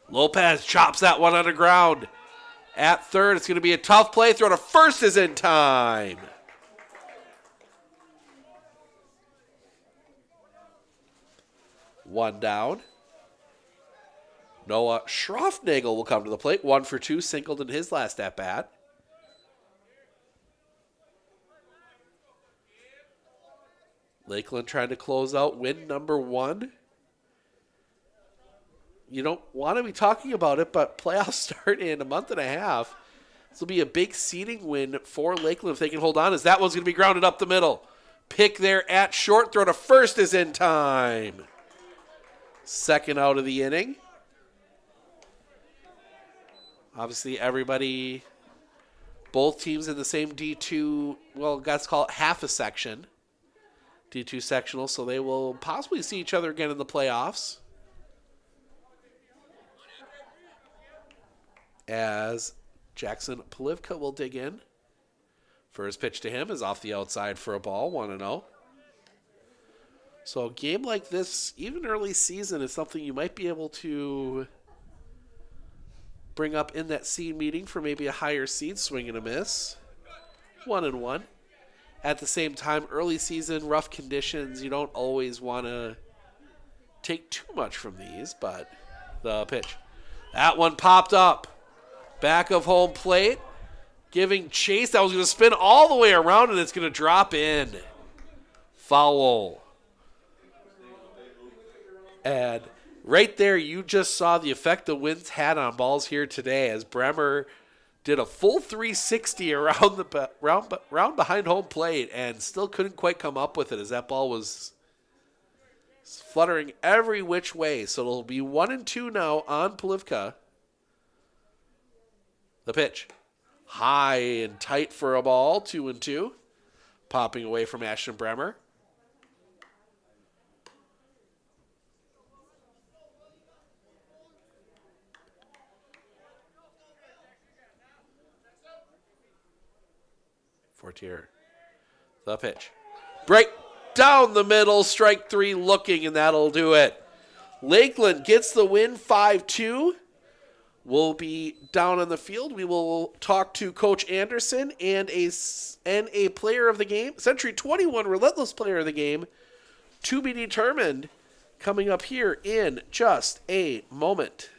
Lopez chops that one on the ground. At third, it's going to be a tough play. Throw to first is in time. One down. Noah Schroffnagel will come to the plate. 1 for 2, singled in his last at-bat. Lakeland trying to close out win number 1. You don't want to be talking about it, but playoffs start in a month and a half. This will be a big seeding win for Lakeland if they can hold on, as that one's going to be grounded up the middle. Pick there at short. Throw to first is in time. Second out of the inning. Obviously, everybody, both teams in the same D2, well, let's call it half a section. D2 sectional, so they will possibly see each other again in the playoffs. As Jackson Polivka will dig in. First pitch to him is off the outside for a ball, 1-0. So a game like this, even early season, is something you might be able to bring up in that seed meeting for maybe a higher seed. Swing and a miss. 1-1. At the same time, early season, rough conditions, you don't always want to take too much from these, but the pitch. That one popped up. Back of home plate. Giving chase. That was going to spin all the way around, and it's going to drop in. Foul. And right there, you just saw the effect the winds had on balls here today as Bremer did a full 360 around the round behind home plate and still couldn't quite come up with it as that ball was fluttering every which way. So it'll be 1-2 now on Polivka. The pitch. High and tight for a ball, 2-2. Popping away from Ashton Bremer. Fortier The pitch. Break down the middle, strike 3 looking, and that'll do it. Lakeland gets the win 5-2. We'll be down on the field. We will talk to Coach Anderson and a player of the game, Century 21 Relentless player of the game, to be determined, coming up here in just a moment.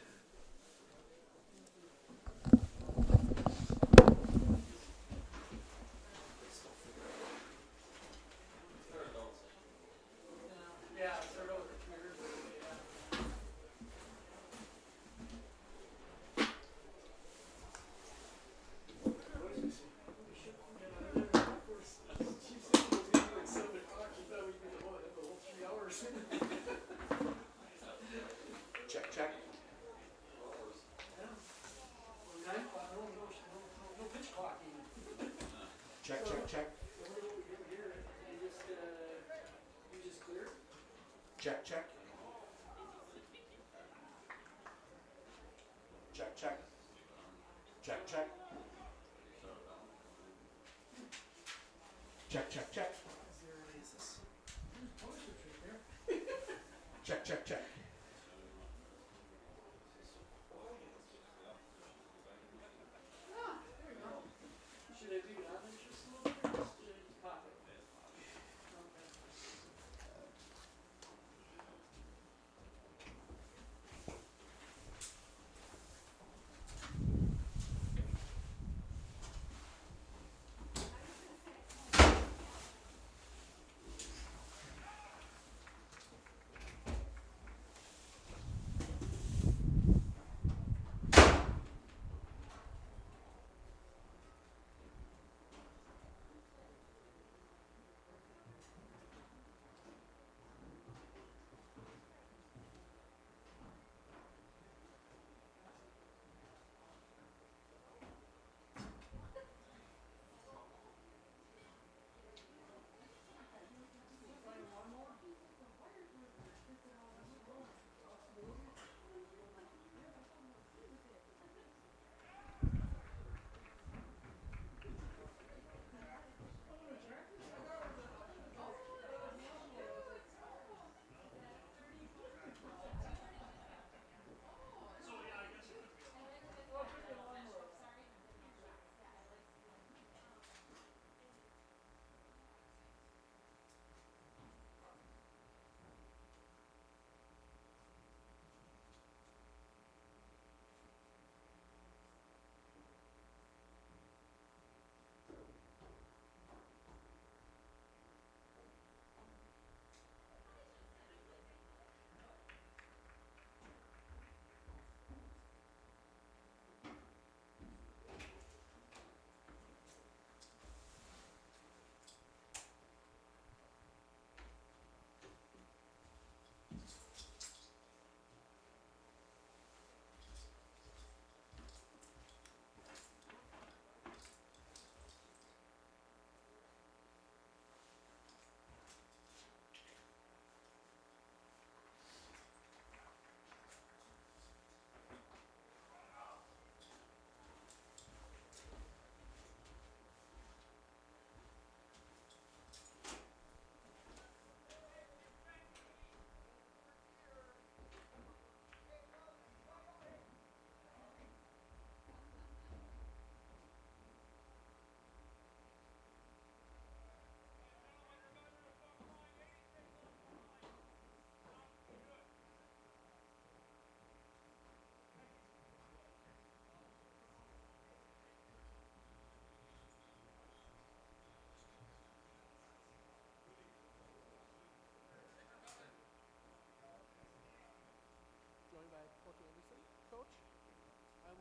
Check, check. Check, check. Check, check. Check, check, check. Check, check, check.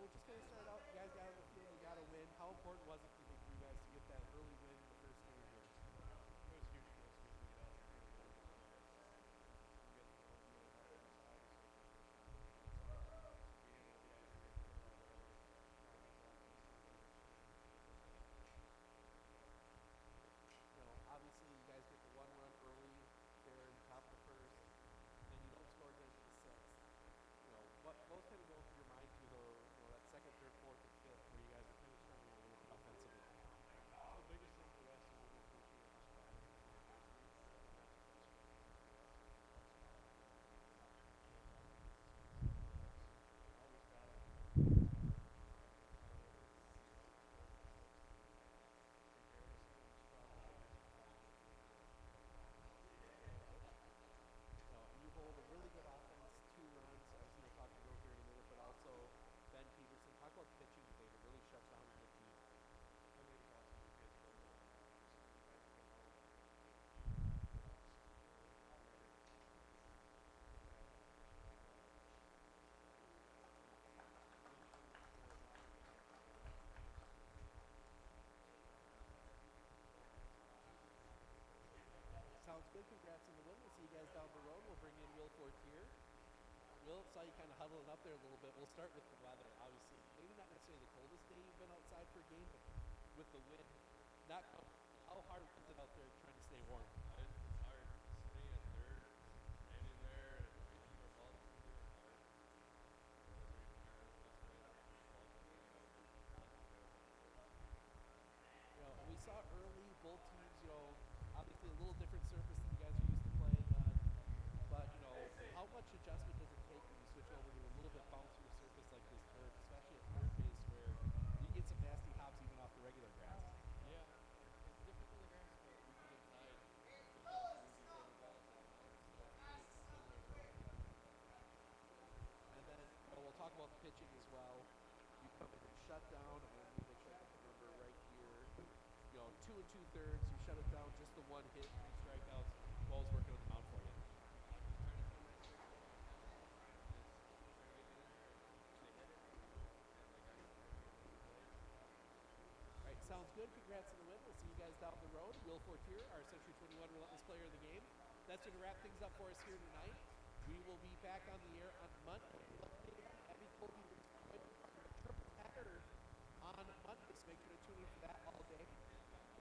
We'll just kind of start out. You guys got on the field, you got a win. How important was it, do you think, for you guys to get that early win in the first game here? It was huge for us because we get out there and get a win. You guys were really hard on us, obviously, for the first time. Being able to get out here and get that early, Obviously, you guys get the 1 run early there in the top of the first, and you don't score again to the 6th. What was kind of going through your mind through that second, third, fourth? Philip, saw you kind of huddling up there a little bit. We'll start with the weather. Obviously, maybe not necessarily the coldest day you've been outside for a game, but with the wind, not how hard was it out there trying to stay warm? It's hard sitting at third, standing there, and waiting for balls to come in. Hard. We saw early both teams, obviously a little different surface than you guys are used to playing on. But, how much adjustment does it take when you switch over to a little bit bouncier surface like this turf, especially at third base where you get some nasty hops even off the regular grass? Yeah, it's different from the grass, but we get inside. The ball moves over balls all the time, so it's similar to what we do. And then, we'll talk about the pitching as well. You come in and shut down, and let me make sure I get the number right here. 2 2/3, you shut it down, just the one hit, 3 strikeouts. Ball's working on the mound for you. All right, sounds good. Congrats on the win. We'll see you guys down the road. Will Fortier, our Century 21 Relentless Player of the Game. That's going to wrap things up for us here tonight. We will be back on the air on Monday. Abby Colby triple header on Monday, so make sure to tune in for that all day.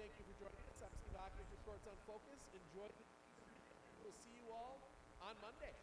Thank you for joining us. I'm Steve Ockridge, Sports on Focus. Enjoy the We'll see you all on Monday.